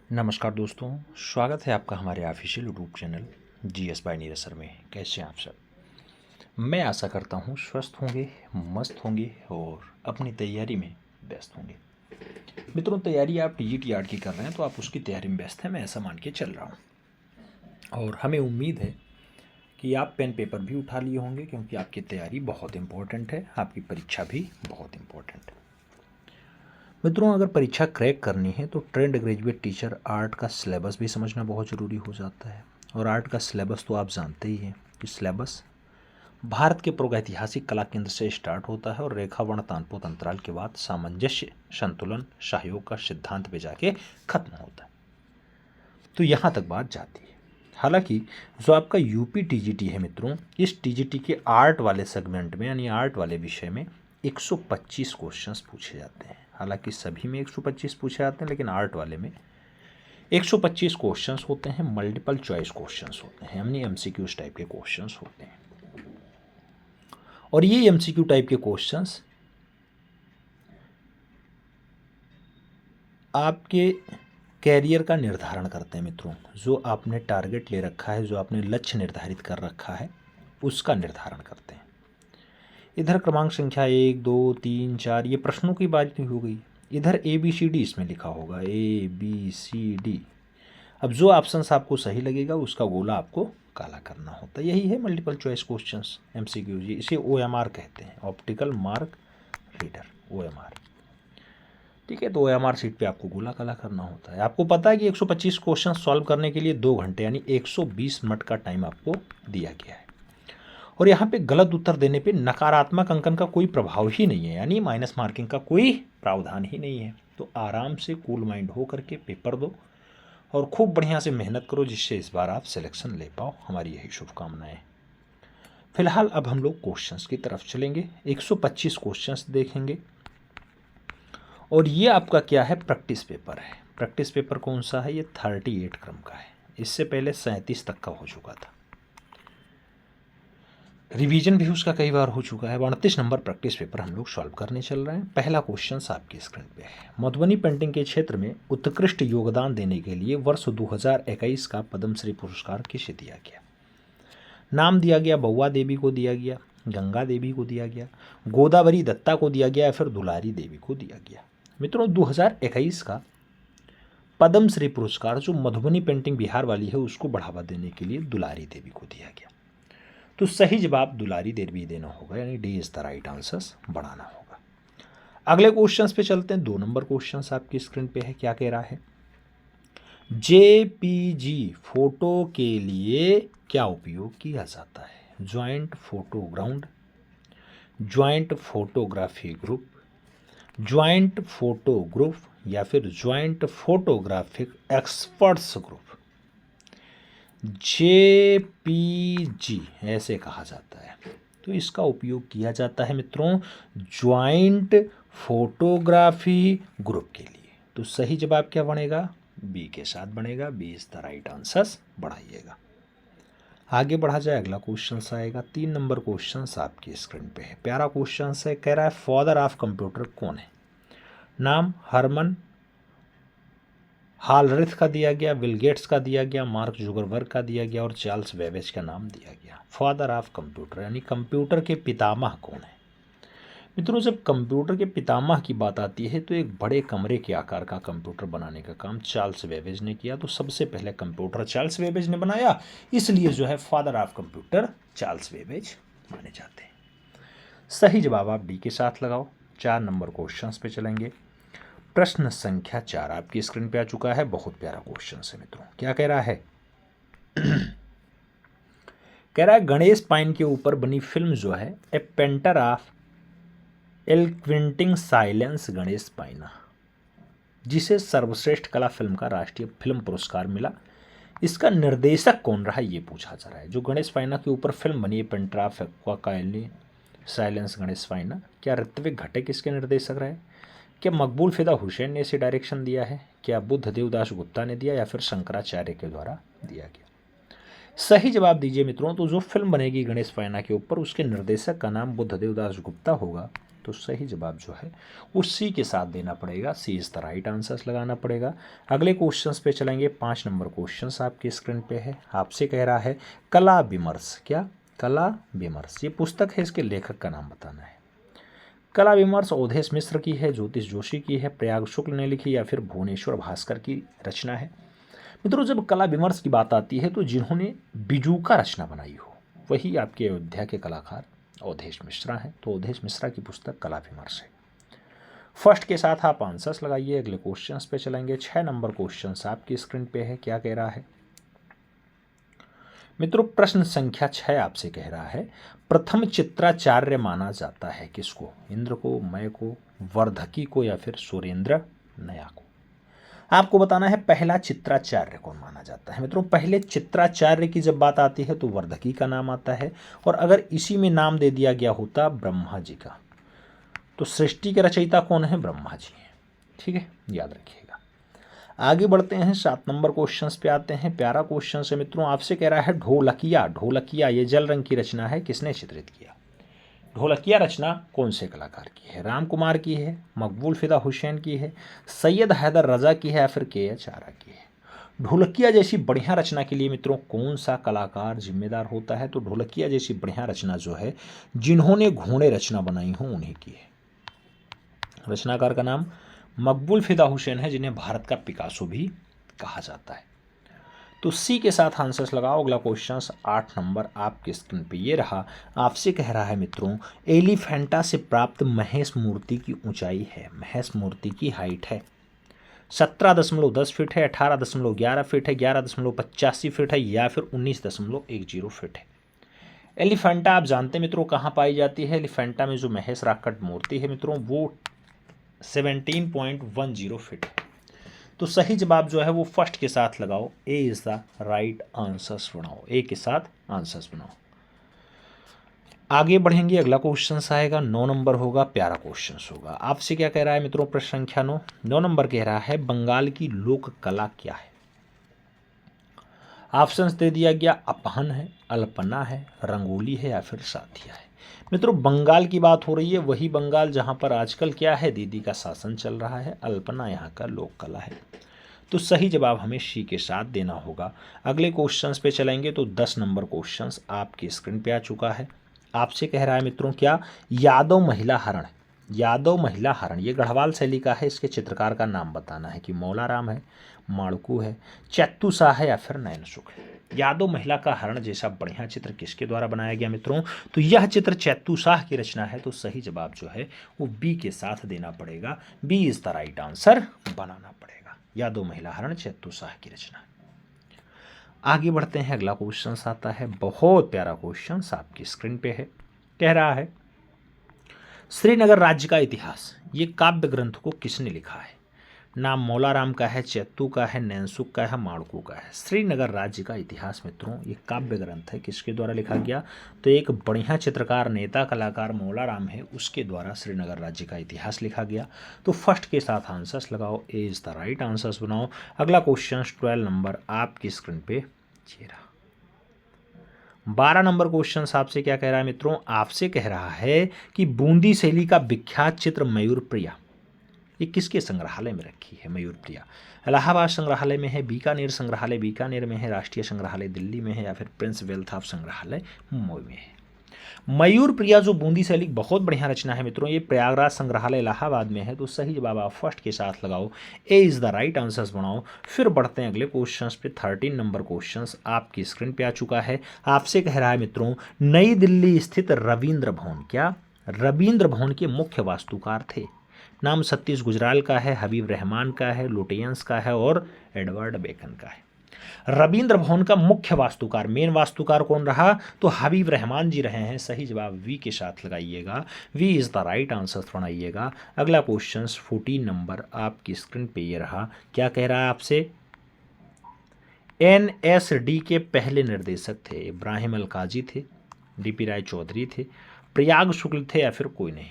नमस्कार दोस्तों, स्वागत है आपका हमारे official YouTube channel GS bye Neeraj sir में। कैसे हैं आप सब? मैं आशा करता हूँ स्वस्थ होंगे, मस्त होंगे और अपनी तैयारी में व्यस्त होंगे। मित्रों, तैयारी आप टीजीटी आर्ट की कर रहे हैं तो आप उसकी तैयारी में व्यस्त हैं, मैं ऐसा मान के चल रहा हूँ। और हमें उम्मीद है कि आप पेन पेपर भी उठा लिए होंगे, क्योंकि आपकी तैयारी बहुत इम्पोर्टेंट है, आपकी परीक्षा भी बहुत इम्पोर्टेंट है। मित्रों, अगर परीक्षा क्रैक करनी है तो ट्रेंड ग्रेजुएट टीचर आर्ट का सिलेबस भी समझना बहुत ज़रूरी हो जाता है। और आर्ट का सिलेबस तो आप जानते ही हैं कि सिलेबस भारत के प्रागैतिहासिक कला केंद्र से स्टार्ट होता है और रेखावर्ण तानपोत अंतराल के बाद सामंजस्य, संतुलन, सहयोग का सिद्धांत पे जाके खत्म होता है। तो यहाँ तक बात जाती है। हालांकि जो आपका यूपी टीजीटी है मित्रों, इस टीजीटी के आर्ट वाले सेगमेंट में यानी आर्ट वाले विषय में 125 क्वेश्चंस पूछे जाते हैं। हालांकि सभी में 125 पूछे जाते हैं, लेकिन आर्ट वाले में 125 क्वेश्चंस होते हैं। मल्टीपल चॉइस क्वेश्चंस होते हैं, यानी एमसीक्यूज टाइप के क्वेश्चंस होते हैं। और ये एमसीक्यू टाइप के क्वेश्चंस आपके कैरियर का निर्धारण करते हैं मित्रों। जो आपने टारगेट ले रखा है, जो आपने लक्ष्य निर्धारित कर रखा है, उसका निर्धारण करते हैं। इधर क्रमांक संख्या 1, 2, 3, 4 ये प्रश्नों की बात नहीं हो गई। इधर ABCD इसमें लिखा होगा, ABCD। अब जो ऑप्शंस आपको सही लगेगा उसका गोला आपको काला करना होता है। यही है मल्टीपल चॉइस क्वेश्चंस, MCQ। इसे OMR कहते हैं, ऑप्टिकल मार्क रीडर, OMR। ठीक है, तो OMR सीट पे आपको गोला काला करना होता है। आपको पता है कि 125 क्वेश्चन सॉल्व करने के लिए 2 घंटे यानी 120 मिनट का टाइम आपको दिया गया है। और यहाँ पे गलत उत्तर देने पे नकारात्मक अंकन का कोई प्रभाव ही नहीं है, यानी माइनस मार्किंग का कोई प्रावधान ही नहीं है। तो आराम से कूल माइंड हो करके पेपर दो और खूब बढ़िया से मेहनत करो, जिससे इस बार आप सिलेक्शन ले पाओ। हमारी यही शुभकामनाएं। फिलहाल अब हम लोग क्वेश्चंस की तरफ चलेंगे। 125 क्वेश्चंस देखेंगे और ये आपका क्या है, प्रैक्टिस पेपर है। प्रैक्टिस पेपर कौन सा है? ये 38 क्रम का है। इससे पहले 37 तक का हो चुका था। रिवीजन भी उसका कई बार हो चुका है। 38 नंबर प्रैक्टिस पेपर हम लोग सॉल्व करने चल रहे हैं। पहला क्वेश्चन आपकी स्क्रीन पे है। मधुबनी पेंटिंग के क्षेत्र में उत्कृष्ट योगदान देने के लिए वर्ष 2021 का पद्मश्री पुरस्कार किसे दिया गया? नाम दिया गया, बउआ देवी को दिया गया, गंगा देवी को दिया गया, गोदावरी दत्ता को दिया गया या फिर दुलारी देवी को दिया गया। मित्रों, 2021 का पद्मश्री पुरस्कार जो मधुबनी पेंटिंग बिहार वाली है उसको बढ़ावा देने के लिए दुलारी देवी को दिया गया। तो सही जवाब दुलारी देवी देना होगा, यानी D is the right answer, बढ़ाना होगा। अगले क्वेश्चंस पे चलते हैं। 2 नंबर क्वेश्चंस आपकी स्क्रीन पे है। क्या कह रहा है? JPG फोटो के लिए क्या उपयोग किया जाता है? ज्वाइंट फोटोग्राउंड, joint photography group, joint photo group या फिर joint photographic experts group. JPG ऐसे कहा जाता है। तो इसका उपयोग किया जाता है मित्रों ज्वाइंट फोटोग्राफी ग्रुप के लिए। तो सही जवाब क्या बनेगा? बी के साथ बनेगा। B is the right answer, बढ़ाइएगा। आगे बढ़ा जाए, अगला क्वेश्चन आएगा। 3 नंबर क्वेश्चन आपकी स्क्रीन पे है। प्यारा क्वेश्चन है। कह रहा है फादर ऑफ कंप्यूटर कौन है? नाम हरमन हालरिथ का दिया गया, बिल गेट्स का दिया गया, मार्क जुगरबर्ग का दिया गया और चार्ल्स बेबेज का नाम दिया गया। फादर ऑफ कंप्यूटर यानी कंप्यूटर के पितामह कौन है? मित्रों, जब कंप्यूटर के पितामह की बात आती है तो एक बड़े कमरे के आकार का कंप्यूटर बनाने का काम चार्ल्स बेबेज ने किया। तो सबसे पहले कंप्यूटर चार्ल्स बेबेज ने बनाया, इसलिए जो है father of computer Charles Babbage माने जाते हैं। सही जवाब आप डी के साथ लगाओ। 4 नंबर क्वेश्चन पे चलेंगे। प्रश्न संख्या 4 आपकी स्क्रीन पे आ चुका है। बहुत प्यारा क्वेश्चन है मित्रों। क्या कह रहा है? कह रहा है गणेश पाइन के ऊपर बनी फिल्म जो है a painter of eloquent silence Ganesh Pyne, जिसे सर्वश्रेष्ठ कला फिल्म का राष्ट्रीय फिल्म पुरस्कार मिला, इसका निर्देशक कौन रहा, ये पूछा जा रहा है। जो गणेश पाइना के ऊपर फिल्म बनी है पेंटर ऑफ साइलेंस गणेश पाइना, क्या ऋत्विक घटक इसके निर्देशक रहे? क्या मकबूल फिदा हुसैन ने इसे डायरेक्शन दिया है? क्या बुद्ध देवदास गुप्ता ने दिया या फिर शंकराचार्य के द्वारा दिया गया? सही जवाब दीजिए मित्रों। तो जो फिल्म बनेगी गणेश पाइना के ऊपर, उसके निर्देशक का नाम बुद्ध देवदास गुप्ता होगा तो सही जवाब जो है वो सी के साथ देना पड़ेगा। सी इज़ द राइट आंसर्स लगाना पड़ेगा। अगले क्वेश्चंस पे चलेंगे। 5 नंबर क्वेश्चंस आपकी स्क्रीन पे है। आपसे कह रहा है कला विमर्श, क्या कला विमर्श, ये पुस्तक है, इसके लेखक का नाम बताना है। कला विमर्श अवधेश मिश्र की है, ज्योतिष जोशी की है, प्रयाग शुक्ल ने लिखी या फिर भुवनेश्वर भास्कर की रचना है। मित्रों जब कला विमर्श की बात आती है तो जिन्होंने बिजूका रचना बनाई हो वही आपके अयोध्या के कलाकार अवधेश मिश्रा हैं। तो अवधेश मिश्रा की पुस्तक कला विमर्श है। फर्स्ट के साथ आप आंसर्स लगाइए। अगले क्वेश्चंस पे चलेंगे। 6 नंबर क्वेश्चंस आपकी स्क्रीन पे है। क्या कह रहा है मित्रों? प्रश्न संख्या 6 आपसे कह रहा है प्रथम चित्राचार्य माना जाता है किसको? इंद्र को, मय को, वर्धकी को या फिर सुरेंद्र नया को? आपको बताना है पहला चित्राचार्य कौन माना जाता है। मित्रों पहले चित्राचार्य की जब बात आती है तो वर्धकी का नाम आता है, और अगर इसी में नाम दे दिया गया होता ब्रह्मा जी का तो सृष्टि के रचयिता कौन है? ब्रह्मा जी हैं। ठीक है, याद रखिएगा। आगे बढ़ते हैं। 7 नंबर क्वेश्चन पे आते हैं। प्यारा क्वेश्चन है मित्रों। आपसे कह रहा है ढोलकिया, ढोलकिया ये जल रंग की रचना है, किसने चित्रित किया? ढोलकिया रचना कौन से कलाकार की है? राम कुमार की है, मकबूल फिदा हुसैन की है, सैयद हैदर रजा की है या फिर के.एच. आरा की है? ढोलकिया जैसी बढ़िया रचना के लिए मित्रों कौन सा कलाकार जिम्मेदार होता है? तो ढोलकिया जैसी बढ़िया रचना जो है जिन्होंने घोड़े रचना बनाई हो उन्हीं की है। रचनाकार का नाम मकबूल फिदा हुसैन है, जिन्हें भारत का पिकासो भी कहा जाता है। तो सी के साथ आंसर्स लगाओ। अगला क्वेश्चन 8 नंबर आपके स्क्रीन पे ये रहा। आपसे कह रहा है मित्रों एलिफेंटा से प्राप्त महेश मूर्ति की ऊंचाई है, महेश मूर्ति की हाइट है 17.10 फीट है, 18.11 फीट है, 11.85 फीट है या फिर 19.10 फीट है। एलिफेंटा आप जानते हैं मित्रों कहाँ पाई जाती है? एलिफेंटा में जो महेश राकट मूर्ति है मित्रों वो 17.10 फीट है। तो सही जवाब जो है वो फर्स्ट के साथ लगाओ। ए इज द राइट आंसर्स बनाओ, ए के साथ आंसर्स बनाओ। आगे बढ़ेंगे। अगला क्वेश्चन आएगा 9 नंबर होगा, प्यारा क्वेश्चन होगा। आपसे क्या कह रहा है मित्रों? प्रश्न संख्या 9 नंबर कह रहा है बंगाल की लोक कला क्या है? ऑप्शंस दे दिया गया अपहन है, अल्पना है, रंगोली है या फिर साथिया है। मित्रों बंगाल की बात हो रही है, वही बंगाल जहां पर आजकल क्या है दीदी का शासन चल रहा है। अल्पना यहाँ का लोक कला है। तो सही जवाब हमें सी के साथ देना होगा। अगले क्वेश्चंस पे चलेंगे। तो 10 नंबर क्वेश्चंस आपकी स्क्रीन पे आ चुका है। आपसे कह रहा है मित्रों क्या यादव महिला हरण, यादव महिला हरण ये गढ़वाल शैली का है, इसके चित्रकार का नाम बताना है कि मौलाराम है, माड़कू है, चैत्तू शाह है या फिर नैन सुख है। यादव महिला का हरण जैसा बढ़िया चित्र किसके द्वारा बनाया गया मित्रों? तो यह चित्र चैत्तू शाह की रचना है। तो सही जवाब जो है वो बी के साथ देना पड़ेगा। B is the right answer बनाना पड़ेगा। यादव महिला हरण चैत्तू शाह की रचना। आगे बढ़ते हैं। अगला क्वेश्चन आता है, बहुत प्यारा क्वेश्चन आपकी स्क्रीन पे है। कह रहा है श्रीनगर राज्य का इतिहास ये काव्य ग्रंथ को किसने लिखा है? नाम मौलाराम का है, चैत्तू का है, नैनसुख का है, माड़कू का है। श्रीनगर राज्य का इतिहास मित्रों ये काव्य ग्रंथ है, किसके द्वारा लिखा गया? तो एक बढ़िया चित्रकार नेता कलाकार मौलाराम है, उसके द्वारा श्रीनगर राज्य का इतिहास लिखा गया। तो फर्स्ट के साथ आंसर्स लगाओ। ए इज द राइट आंसर्स बनाओ। अगला क्वेश्चन 12 नंबर आपकी स्क्रीन पे चेहरा। 12 नंबर क्वेश्चन आपसे क्या कह रहा है मित्रों? आपसे कह रहा है कि बूंदी शैली का विख्यात चित्र मयूर प्रिया ये किसके संग्रहालय में रखी है? मयूर प्रिया इलाहाबाद संग्रहालय में है, बीकानेर संग्रहालय बीकानेर में है, राष्ट्रीय संग्रहालय दिल्ली में है या फिर प्रिंस वेल्थ ऑफ संग्रहालय मुंबई में है। मयूर प्रिया जो बूंदी शैली बहुत बढ़िया रचना है मित्रों, ये प्रयागराज संग्रहालय इलाहाबाद में है। तो सही जवाब आप फर्स्ट के साथ लगाओ। ए इज द राइट आंसर्स बनाओ। फिर बढ़ते हैं अगले क्वेश्चन पे। 13 नंबर क्वेश्चन आपकी स्क्रीन पे आ चुका है। आपसे कह रहा है मित्रों नई दिल्ली स्थित रविंद्र भवन क्या रविंद्र भवन के मुख्य वास्तुकार थे? नाम सतीश गुजराल का है, हबीब रहमान का है, लुटियंस का है और एडवर्ड बेकन का है। रविंद्र भवन का मुख्य वास्तुकार मेन वास्तुकार कौन रहा? तो हबीब रहमान जी रहे हैं। सही जवाब वी के साथ लगाइएगा। B is the right answer बनाइएगा। अगला क्वेश्चन 14 नंबर आपकी स्क्रीन पे ये रहा। क्या कह रहा है आपसे? एनएसडी के पहले निर्देशक थे इब्राहिम अलकाजी थे, डीपी राय चौधरी थे, प्रयाग शुक्ल थे या फिर कोई नहीं।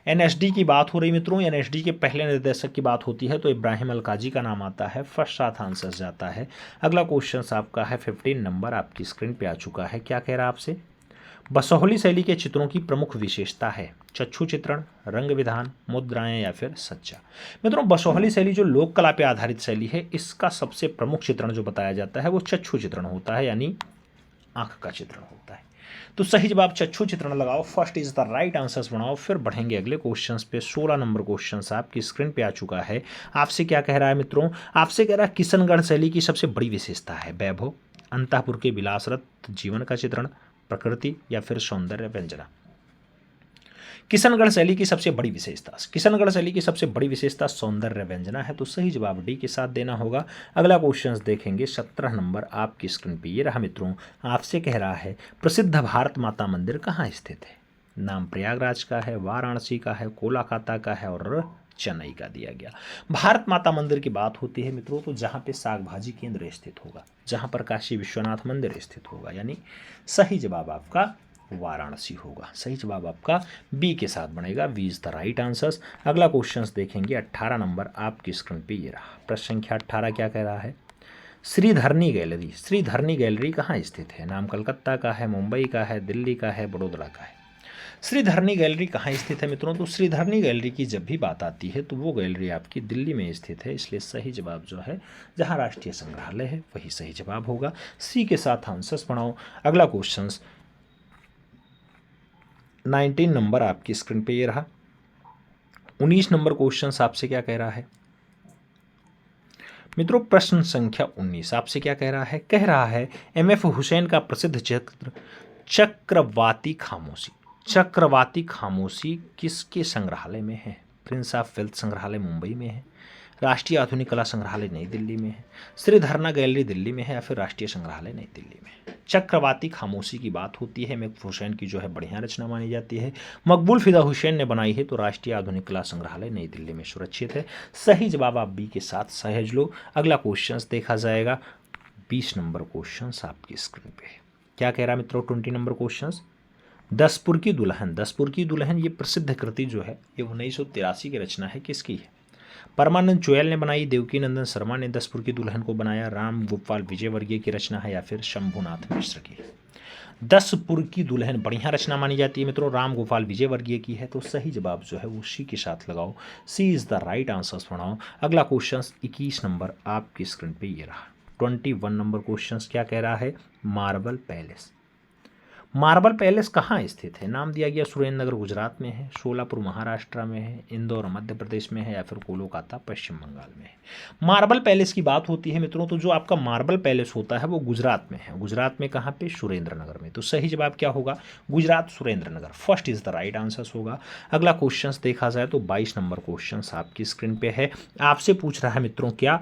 एनएसडी की बात हो रही मित्रों, एनएसडी के पहले निर्देशक की बात होती है तो इब्राहिम अलकाजी का नाम आता है। फर्स्ट साथ आंसर जाता है। अगला क्वेश्चन आपका है 15 नंबर आपकी स्क्रीन पे आ चुका है। क्या कह रहा है आपसे? बसोहली शैली के चित्रों की प्रमुख विशेषता है? चक्षु चित्रण, रंग विधान, मुद्राएं या फिर सज्जा। मित्रों, बसोहली शैली जो लोक कला पे आधारित शैली है, इसका सबसे प्रमुख चित्रण जो बताया जाता है वो चक्षु चित्रण होता है, यानी आंख का चित्रण होता है। तो सही जवाब चक्षु चित्रण लगाओ, first is the right answers बनाओ। फिर बढ़ेंगे अगले क्वेश्चंस पे। 16 नंबर क्वेश्चंस आपकी स्क्रीन पे आ चुका है। आपसे क्या कह रहा है मित्रों? आपसे कह रहा है किशनगढ़ शैली की सबसे बड़ी विशेषता है वैभव, अंतःपुर के विलासरत जीवन का चित्रण, प्रकृति या फिर सौंदर्य व्यंजना। किशनगढ़ शैली की सबसे बड़ी विशेषता, किशनगढ़ शैली की सबसे बड़ी विशेषता सौंदर्य व्यंजना है। तो सही जवाब डी के साथ देना होगा। अगला क्वेश्चन देखेंगे 17 नंबर आपकी स्क्रीन पे। ये रहा मित्रों, आपसे कह रहा है प्रसिद्ध भारत माता मंदिर कहाँ स्थित है? नाम प्रयागराज का है, वाराणसी का है, कोलाकाता का है और चेन्नई का दिया गया। भारत माता मंदिर की बात होती है मित्रों तो जहाँ पे साग भाजी केंद्र स्थित होगा, जहाँ पर काशी विश्वनाथ मंदिर स्थित होगा, यानी सही जवाब आपका वाराणसी होगा। सही जवाब आपका बी के साथ बनेगा। B is the right answers. अगला क्वेश्चन देखेंगे 18 नंबर आपकी स्क्रीन पे। ये रहा प्रश्न संख्या 18 क्या कह रहा है? श्रीधरनी गैलरी, श्रीधरनी गैलरी कहाँ स्थित है? नाम कलकत्ता का है, मुंबई का है, दिल्ली का है, बड़ोदरा का है। श्रीधरनी गैलरी कहाँ स्थित है मित्रों? तो श्रीधरनी गैलरी की जब भी बात आती है तो वो गैलरी आपकी दिल्ली में स्थित है, इसलिए सही जवाब जो है जहाँ राष्ट्रीय संग्रहालय है वही सही जवाब होगा। सी के साथ आंसर्स बनाओ। अगला क्वेश्चन 19 नंबर आपकी स्क्रीन पे ये रहा। 19 नंबर क्वेश्चन आपसे क्या कह रहा है मित्रों? प्रश्न संख्या 19 आपसे क्या कह रहा है? कह रहा है एम.एफ. हुसैन का प्रसिद्ध चित्र चक्रवाती खामोशी, चक्रवाती खामोशी किसके संग्रहालय में है? प्रिंस ऑफ वेल्थ संग्रहालय मुंबई में है, राष्ट्रीय आधुनिक कला संग्रहालय नई दिल्ली में है, श्रीधरना गैलरी दिल्ली में है या फिर राष्ट्रीय संग्रहालय नई दिल्ली में है। चक्रवाती खामोशी की बात होती है, एम.एफ. हुसैन की जो है बढ़िया रचना मानी जाती है। मकबूल फिदा हुसैन ने बनाई है तो राष्ट्रीय आधुनिक कला संग्रहालय नई दिल्ली में सुरक्षित है। सही जवाब आप बी के साथ सहेज लो। अगला क्वेश्चन देखा जाएगा 20 नंबर क्वेश्चन आपकी स्क्रीन पे। क्या कह रहा है मित्रों? 20 नंबर क्वेश्चन, दसपुर की दुल्हन, दसपुर की दुल्हन ये प्रसिद्ध कृति जो है ये 1983 की रचना है, किसकी है? परमानंद चोयल ने बनाई, देवकी नंदन शर्मा ने दसपुर की दुल्हन को बनाया, राम गोपाल विजयवर्गीय की रचना है या फिर शंभुनाथ मिश्र की? दसपुर की दुल्हन बढ़िया रचना मानी जाती है मित्रों, राम गोपाल विजयवर्गीय की है। तो सही जवाब जो है वो सी के साथ लगाओ। सी इज द राइट आंसर्स बनाओ। अगला क्वेश्चन 21 नंबर आपकी स्क्रीन पे ये रहा। 21 नंबर क्वेश्चन क्या कह रहा है? मार्बल पैलेस, मार्बल पैलेस कहाँ स्थित है? नाम दिया गया सुरेंद्र नगर गुजरात में है, सोलापुर महाराष्ट्र में है, इंदौर मध्य प्रदेश में है या फिर कोलकाता पश्चिम बंगाल में है। मार्बल पैलेस की बात होती है मित्रों तो जो आपका मार्बल पैलेस होता है वो गुजरात में है। गुजरात में कहाँ पे? सुरेंद्र नगर में। तो सही जवाब क्या होगा? Gujarat Surendra Nagar, first is the right answer होगा। अगला क्वेश्चन देखा जाए तो 22 नंबर क्वेश्चन आपकी स्क्रीन पे है। आपसे पूछ रहा है मित्रों क्या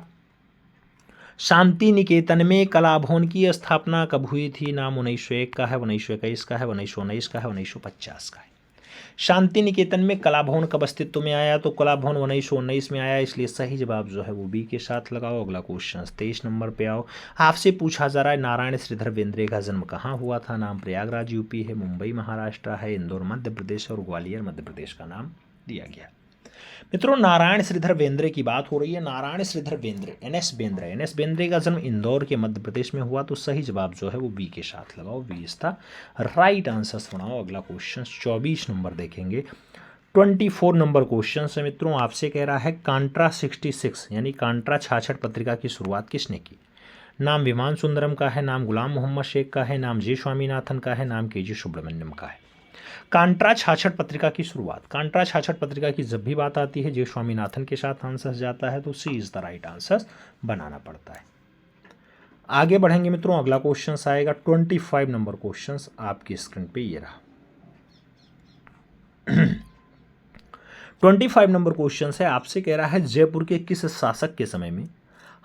शांति निकेतन में कला भवन की स्थापना कब हुई थी? नाम 1901 का है, 1921 का है, 1919 का है, 1950 का है। शांति निकेतन में कला भवन कब अस्तित्व में आया? तो कला भवन 1919 में आया, इसलिए सही जवाब जो है वो बी के साथ लगाओ। अगला क्वेश्चन 23 नंबर पे आओ। आपसे पूछा जा रहा है नारायण श्रीधर बेंद्रे का जन्म कहाँ हुआ था? नाम प्रयागराज यूपी है, मुंबई महाराष्ट्र है, इंदौर मध्य प्रदेश और ग्वालियर मध्य प्रदेश का नाम दिया गया। मित्रों, नारायण श्रीधर बेंद्रे की बात हो रही है। नारायण श्रीधर बेंद्रे, एन.एस. बेंद्रे, एन.एस. बेंद्रे का जन्म इंदौर के मध्य प्रदेश में हुआ। तो सही जवाब जो है वो बी के साथ लगाओ। B is the right answers बनाओ। अगला क्वेश्चन 24 नंबर देखेंगे। 24 नंबर क्वेश्चन है मित्रों, आपसे कह रहा है कांट्रा 66 यानी कांट्रा 66 पत्रिका की शुरुआत किसने की? नाम विमान सुंदरम का है, नाम गुलाम मोहम्मद शेख का है, नाम जे स्वामीनाथन का है, नाम के.जी. सुब्रमण्यम का है। कांट्रा 66 पत्रिका की शुरुआत, कांट्रा 66 पत्रिका की जब भी बात आती है जे स्वामीनाथन के साथ आंसर जाता है तो सी इज द राइट आंसर बनाना पड़ता है। आगे बढ़ेंगे मित्रों, अगला क्वेश्चन आएगा 25 नंबर क्वेश्चन आपकी स्क्रीन पे ये रहा। 25 नंबर क्वेश्चन है, आपसे कह रहा है जयपुर के किस शासक के समय में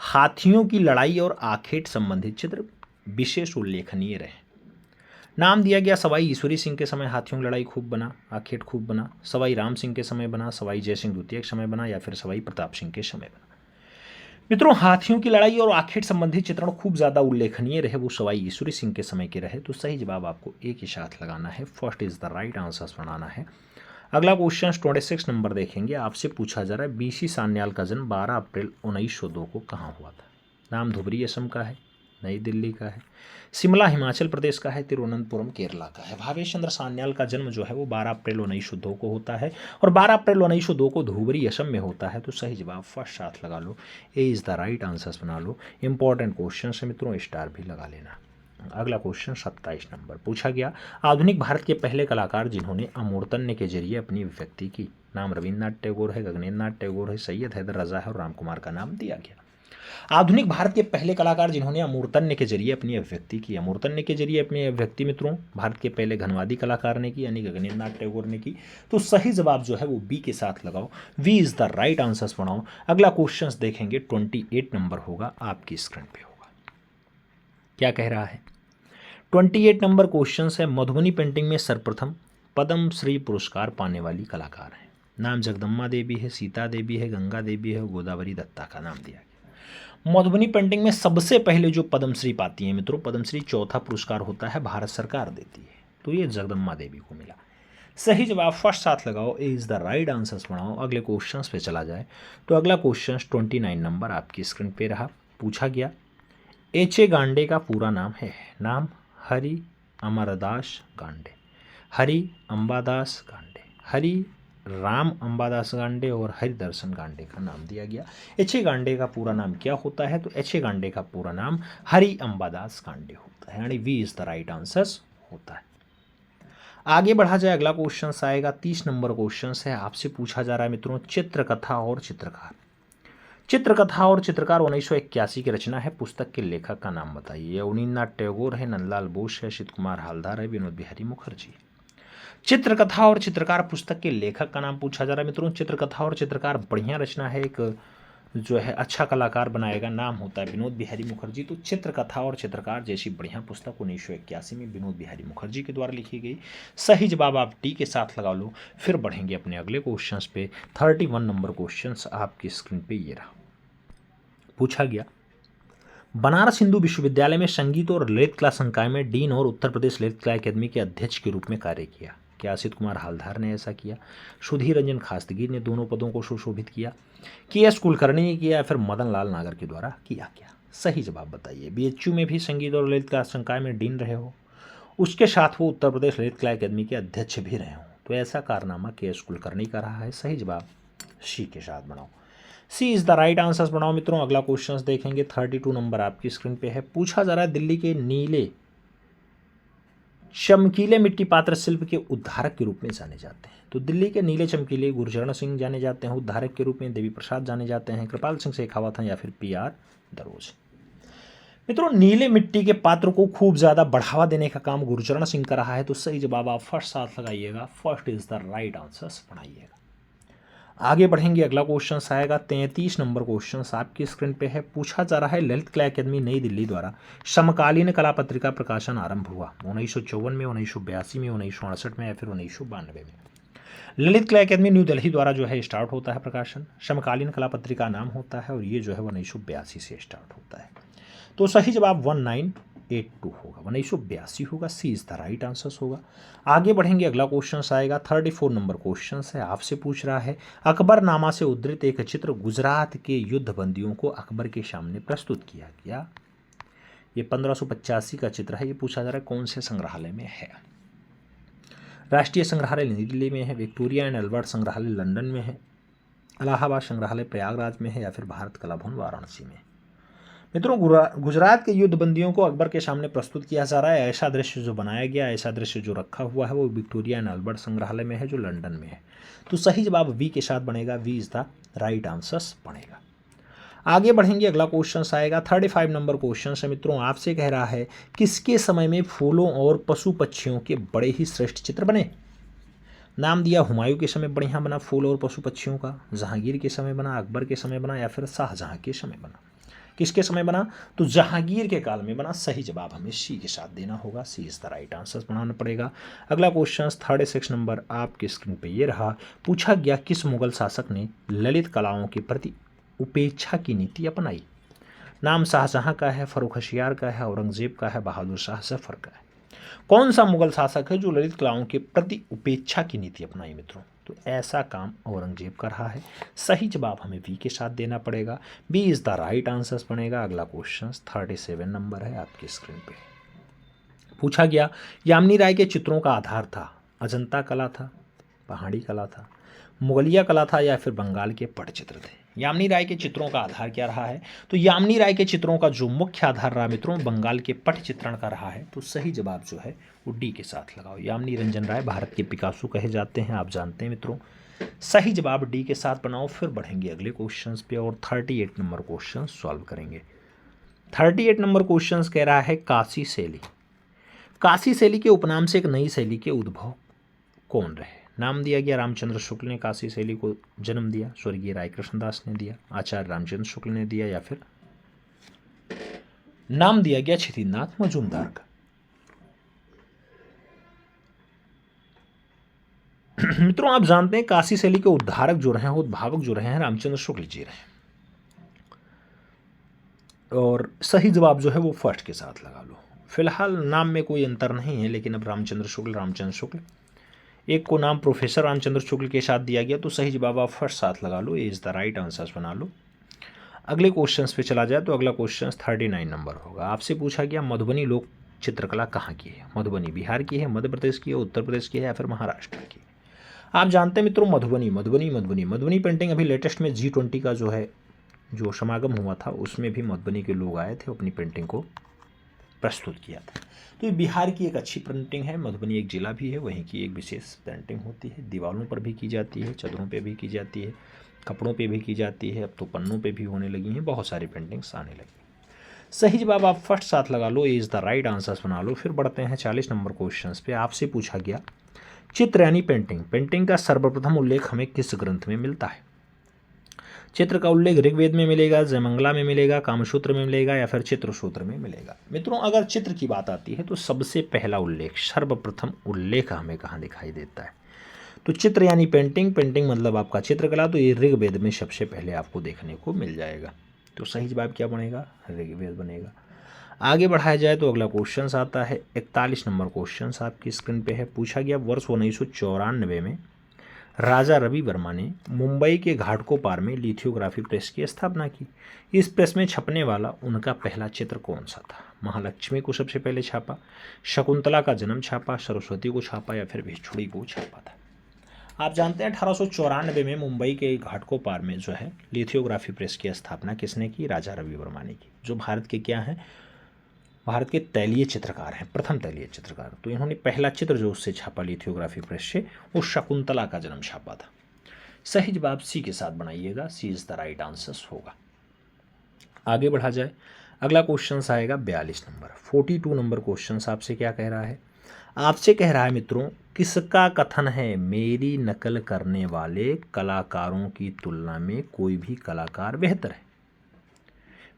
हाथियों की लड़ाई और आखेट संबंधित चित्र विशेष उल्लेखनीय रहे? नाम दिया गया सवाई ईश्वरी सिंह के समय हाथियों की लड़ाई खूब बना, आखेट खूब बना, सवाई राम सिंह के समय बना, सवाई जयसिंह द्वितीय के समय बना या फिर सवाई प्रताप सिंह के समय बना। मित्रों, हाथियों की लड़ाई और आखेट संबंधित चित्रण खूब ज़्यादा उल्लेखनीय रहे वो सवाई ईश्वरी सिंह के समय के रहे। तो सही जवाब आपको एक ही साथ लगाना है, first is the right answer बनाना है। अगला क्वेश्चन 26 नंबर देखेंगे। आपसे पूछा जा रहा है बीसी सान्याल का जन्म 12 अप्रैल 1902 को कहाँ हुआ था? नाम धुबरी असम का है, नई दिल्ली का है। शिमला हिमाचल प्रदेश का है। तिरुवनंतपुरम केरला का है। भावेश चंद्र सान्याल का जन्म जो है वो 12 अप्रैल 1902 को होता है और 12 अप्रैल 1902 को धुबरी असम में होता है। तो सही जवाब फर्स्ट साथ लगा लो, A is the right answer बना लो। इंपॉर्टेंट क्वेश्चन है मित्रों, स्टार भी लगा लेना। अगला क्वेश्चन 27 नंबर पूछा गया, आधुनिक भारत के पहले कलाकार जिन्होंने अमूर्तन्य के जरिए अपनी अभिव्यक्ति की। नाम रविन्द्रनाथ टैगोर है, गगनेन्द्र नाथ टैगोर है, सैयद हैदर रजा है और राम कुमार का नाम दिया गया। आधुनिक भारत के पहले कलाकार जिन्होंने अमूर्तन्य के जरिए अपनी अभिव्यक्ति की। अमूर्तन्य के जरिए अपनी अभिव्यक्ति मित्रों भारत के पहले घनवादी कलाकार ने की, यानी गगनेन्द्र नाथ टैगोर ने की। तो सही जवाब जो है वो बी के साथ लगाओ, B is the right answer बनाओ। अगला क्वेश्चन देखेंगे 28 नंबर होगा, आपकी स्क्रीन पे होगा। क्या कह रहा है? 28 नंबर क्वेश्चन है, मधुबनी पेंटिंग में सर्वप्रथम पद्म श्री पुरस्कार पाने वाली कलाकार है। नाम जगदम्बा देवी है, सीता देवी है, गंगा देवी है, गोदावरी दत्ता का नाम दिया गया। मधुबनी पेंटिंग में सबसे पहले जो पद्मश्री पाती है मित्रों, पद्मश्री चौथा पुरस्कार होता है, भारत सरकार देती है, तो ये जगदम्बा देवी को मिला। सही जवाब फर्स्ट साथ लगाओ, ए इज द राइट आंसर बनाओ। अगले क्वेश्चन पे चला जाए तो अगला क्वेश्चन 29 नंबर आपकी स्क्रीन पे रहा। पूछा गया, एच.ए. गांडे का पूरा नाम है। नाम हरि अमरदास गांडे, हरि अंबादास गांडे, हरि राम अंबादास गांडे और हरिदर्शन गांडे का नाम दिया गया। एच.ए. गांडे का पूरा नाम क्या होता है? तो एच.ए. गांडे का पूरा नाम हरि अंबादास गांडे होता है, यानी B is the right answer होता है। आगे बढ़ा जाए, अगला क्वेश्चन आएगा 30 नंबर क्वेश्चन है। आपसे पूछा जा रहा है मित्रों, चित्रकथा और चित्रकार। चित्रकथा और चित्रकार 1981 की रचना है। पुस्तक के लेखक का नाम बताइए। अवनींद्रनाथ टैगोर है, नंदलाल बोस है, शीत कुमार हालदार है, विनोद बिहारी मुखर्जी। चित्रकथा और चित्रकार पुस्तक के लेखक का नाम पूछा जा रहा है मित्रों। चित्रकथा और चित्रकार बढ़िया रचना है, एक जो है अच्छा कलाकार बनाएगा, नाम होता है विनोद बिहारी मुखर्जी। तो चित्रकथा और चित्रकार जैसी बढ़िया पुस्तक 1981 में विनोद बिहारी मुखर्जी के द्वारा लिखी गई। सही जवाब आप डी के साथ लगा लो। फिर बढ़ेंगे अपने अगले क्वेश्चन पे। 31 नंबर क्वेश्चन आपकी स्क्रीन पे ये रहा। पूछा गया, बनारस हिंदू विश्वविद्यालय में संगीत और ललित कला संकाय में डीन और उत्तर प्रदेश ललित कला अकादमी के अध्यक्ष के रूप में कार्य किया। क्या शीत कुमार हालदार ने ऐसा किया? सुधीर रंजन खास्तगी ने दोनों पदों को सुशोभित किया? एस कुलकर्णी ने किया या फिर मदन लाल नागर के द्वारा किया गया? सही जवाब बताइए। बीएचयू में भी संगीत और ललित कला संकाय में डीन रहे हो, उसके साथ वो उत्तर प्रदेश ललित कला अकादमी के अध्यक्ष भी रहे हो, तो ऐसा कारनामा एस कुलकर्णी का रहा है। सही जवाब सी के साथ बनाओ, सी इज द राइट आंसर बनाओ मित्रों। अगला क्वेश्चन देखेंगे 32 नंबर आपकी स्क्रीन पे है। पूछा जा रहा है, दिल्ली के नीले चमकीले मिट्टी पात्र शिल्प के उद्धारक के रूप में जाने जाते हैं। तो दिल्ली के नीले चमकीले गुरचरण सिंह जाने जाते हैं उद्धारक के रूप में, देवी प्रसाद जाने जाते हैं, कृपाल सिंह शेखावत हैं या फिर पी.आर. दरोज। मित्रों, नीले मिट्टी के पात्र को खूब ज़्यादा बढ़ावा देने का काम गुरचरण सिंह का रहा है। तो सही जवाब आप फर्स्ट साथ लगाइएगा, first is the right answer बनाइएगा। आगे बढ़ेंगे, अगला क्वेश्चन आएगा 33 नंबर क्वेश्चन आपकी स्क्रीन पे है। पूछा जा रहा है, ललित कला अकादमी नई दिल्ली द्वारा समकालीन कला पत्रिका प्रकाशन आरंभ हुआ 1954 में, 1982 में, 1968 में या फिर 1992 में। ललित कला अकादमी न्यू दिल्ली द्वारा जो है स्टार्ट होता है प्रकाशन, समकालीन कला पत्रिका नाम होता है और ये जो है 1982 से स्टार्ट होता है। तो सही जवाब 1982 होगा, 1982 होगा, सी इज द राइट आंसर होगा। आगे बढ़ेंगे, अगला क्वेश्चन आएगा 34 नंबर क्वेश्चन है। आपसे पूछ रहा है, अकबरनामा से उद्धृत एक चित्र गुजरात के युद्ध बंदियों को अकबर के सामने प्रस्तुत किया गया। ये 1585 का चित्र है। ये पूछा जा रहा है कौन से संग्रहालय में है? राष्ट्रीय संग्रहालय नई दिल्ली में है, विक्टोरिया एंड अल्बर्ट संग्रहालय लंदन में है, इलाहाबाद संग्रहालय प्रयागराज में है या फिर भारत कला भवन वाराणसी में। मित्रों, गुजरात के युद्ध बंदियों को अकबर के सामने प्रस्तुत किया जा रहा है। ऐसा दृश्य जो बनाया गया, ऐसा दृश्य जो रखा हुआ है वो विक्टोरिया एंड अल्बर्ट संग्रहालय में है जो लंदन में है। तो सही जवाब वी के साथ बनेगा, B is the right answer बनेगा। आगे बढ़ेंगे, अगला क्वेश्चन आएगा 35 नंबर क्वेश्चन है। मित्रों, आपसे कह रहा है, किसके समय में फूलों और पशु पक्षियों के बड़े ही श्रेष्ठ चित्र बने? नाम दिया हुमायूं के समय बढ़िया बना फूल और पशु पक्षियों का, जहांगीर के समय बना, अकबर के समय बना या फिर शाहजहां के समय बना। किसके समय बना? तो जहांगीर के काल में बना। सही जवाब हमें सी के साथ देना होगा, सी इज द राइट आंसर बनाना पड़ेगा। अगला क्वेश्चन 36 नंबर आपके स्क्रीन पे ये रहा। पूछा गया, किस मुगल शासक ने ललित कलाओं के प्रति उपेक्षा की नीति अपनाई? नाम शाहजहां का है, फर्रुख होशियार का है, औरंगजेब का है, बहादुर शाह जफर का है। कौन सा मुगल शासक है जो ललित कलाओं के प्रति उपेक्षा की नीति अपनाई मित्रों? तो ऐसा काम औरंगजेब कर रहा है। सही जवाब हमें बी के साथ देना पड़ेगा। B is the right answer बनेगा। अगला क्वेश्चन 37 नंबर है आपकी स्क्रीन पे। पूछा गया यामिनी राय के चित्रों का आधार था अजंता कला था, पहाड़ी कला था, मुगलिया कला था या फिर बंगाल के पटचित्र थे। यामिनी राय के चित्रों का आधार क्या रहा है? तो यामिनी राय के चित्रों का जो मुख्य आधार रहा मित्रों बंगाल के पट चित्रण का रहा है। तो सही जवाब जो है वो डी के साथ लगाओ। यामिनी रंजन राय भारत के पिकासो कहे जाते हैं, आप जानते हैं मित्रों। सही जवाब डी के साथ बनाओ। फिर बढ़ेंगे अगले क्वेश्चन पे और 38 नंबर क्वेश्चन सॉल्व करेंगे। 38 नंबर क्वेश्चन कह रहा है काशी शैली। काशी शैली के उपनाम से एक नई शैली के उद्भव कौन रहे? नाम दिया गया रामचंद्र शुक्ल ने काशी शैली को जन्म दिया, स्वर्गीय राय कृष्णदास ने दिया, आचार्य रामचंद्र शुक्ल ने दिया, या फिर नाम दिया गया क्षितिनाथ मजूमदार का। मित्रों आप जानते हैं काशी शैली के उद्धारक जो रहे हैं, उद्भावक जो रहे हैं रामचंद्र शुक्ल जी रहे, और सही जवाब जो है वो फर्स्ट के साथ लगा लो। फिलहाल नाम में कोई अंतर नहीं है, लेकिन अब रामचंद्र शुक्ल एक को नाम प्रोफेसर रामचंद्र शुक्ल के साथ दिया गया, तो सही जवाब आप फर्स्ट साथ लगा लो। ए इज द राइट आंसर बना लो। अगले क्वेश्चन पे चला जाए तो अगला क्वेश्चन 39 नंबर होगा। आपसे पूछा गया मधुबनी लोक चित्रकला कहाँ की है? मधुबनी बिहार की है, मध्य प्रदेश की है, उत्तर प्रदेश की है, या फिर महाराष्ट्र की? आप जानते हैं मित्रों मधुबनी पेंटिंग अभी लेटेस्ट में G20 का जो है जो समागम हुआ था उसमें भी मधुबनी के लोग आए थे, अपनी पेंटिंग को प्रस्तुत किया था। तो ये बिहार की एक अच्छी पेंटिंग है। मधुबनी एक जिला भी है, वहीं की एक विशेष पेंटिंग होती है। दीवारों पर भी की जाती है, चदरों पे भी की जाती है, कपड़ों पे भी की जाती है, अब तो पन्नों पे भी होने लगी हैं, बहुत सारी पेंटिंग्स आने लगी। सही जवाब आप फर्स्ट साथ लगा लो। A is the right answer बना लो। फिर बढ़ते हैं 40 नंबर क्वेश्चन पे। आपसे पूछा गया चित्र यानी पेंटिंग का सर्वप्रथम उल्लेख हमें किस ग्रंथ में मिलता है? चित्र का उल्लेख ऋग्वेद में मिलेगा, जयमंगला में मिलेगा, कामसूत्र में मिलेगा, या फिर चित्रसूत्र में मिलेगा? मित्रों अगर चित्र की बात आती है तो सबसे पहला उल्लेख, सर्वप्रथम उल्लेख हमें कहाँ दिखाई देता है? तो चित्र यानी पेंटिंग मतलब आपका चित्रकला, तो ये ऋग्वेद में सबसे पहले आपको देखने को मिल जाएगा। तो सही जवाब क्या बनेगा? ऋग्वेद बनेगा। आगे बढ़ाया जाए तो अगला क्वेश्चन आता है 41 नंबर क्वेश्चन आपकी स्क्रीन पे है। पूछा गया वर्ष 1994 में राजा रवि वर्मा ने मुंबई के घाटकोपर में लिथोग्राफी प्रेस की स्थापना की। इस प्रेस में छपने वाला उनका पहला चित्र कौन सा था? महालक्ष्मी को सबसे पहले छापा, शकुंतला का जन्म छापा, सरस्वती को छापा, या फिर भिक्षुड़ी को छापा था? आप जानते हैं 1894 में मुंबई के घाटकोपर में जो है लिथोग्राफी प्रेस की स्थापना किसने की? राजा रवि वर्मा ने की, जो भारत के क्या हैं? भारत के तैलीय चित्रकार हैं, प्रथम तैलीय चित्रकार। तो इन्होंने पहला चित्र जो उससे छापा लिथोग्राफी प्रेस से, वो शकुंतला का जन्म छापा था। सही जवाब सी के साथ बनाइएगा। सी इज द राइट आंसर होगा। आगे बढ़ा जाए, अगला क्वेश्चन आएगा 42 नंबर। 42 नंबर क्वेश्चन आपसे क्या कह रहा है? आपसे कह रहा है मित्रों किसका कथन है मेरी नकल करने वाले कलाकारों की तुलना में कोई भी कलाकार बेहतर है?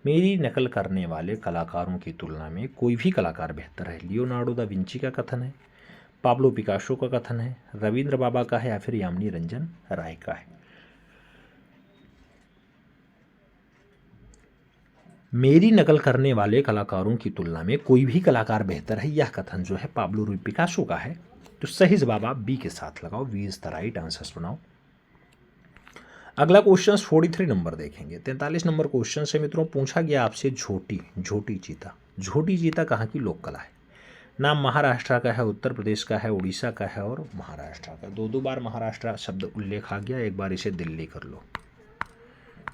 मेरी नकल करने वाले कलाकारों की तुलना में कोई भी कलाकार बेहतर है। लियोनार्डो दा विंची का कथन है, पाब्लो पिकासो का कथन है, रविंद्र बाबा का है, या फिर यामिनी रंजन राय का है? मेरी नकल करने वाले कलाकारों की तुलना में कोई भी कलाकार बेहतर है, यह कथन जो है पाब्लो पिकासो का है। तो सही जवाब आप बी के साथ लगाओ। B is the right answer बनाओ। अगला क्वेश्चन 43 नंबर देखेंगे। 43 नंबर क्वेश्चन से मित्रों पूछा गया आपसे झोटी चीता कहाँ की लोक कला है? नाम महाराष्ट्र का है, उत्तर प्रदेश का है, उड़ीसा का है, और महाराष्ट्र का। दो बार महाराष्ट्र शब्द उल्लेख आ गया, एक बार इसे दिल्ली कर लो।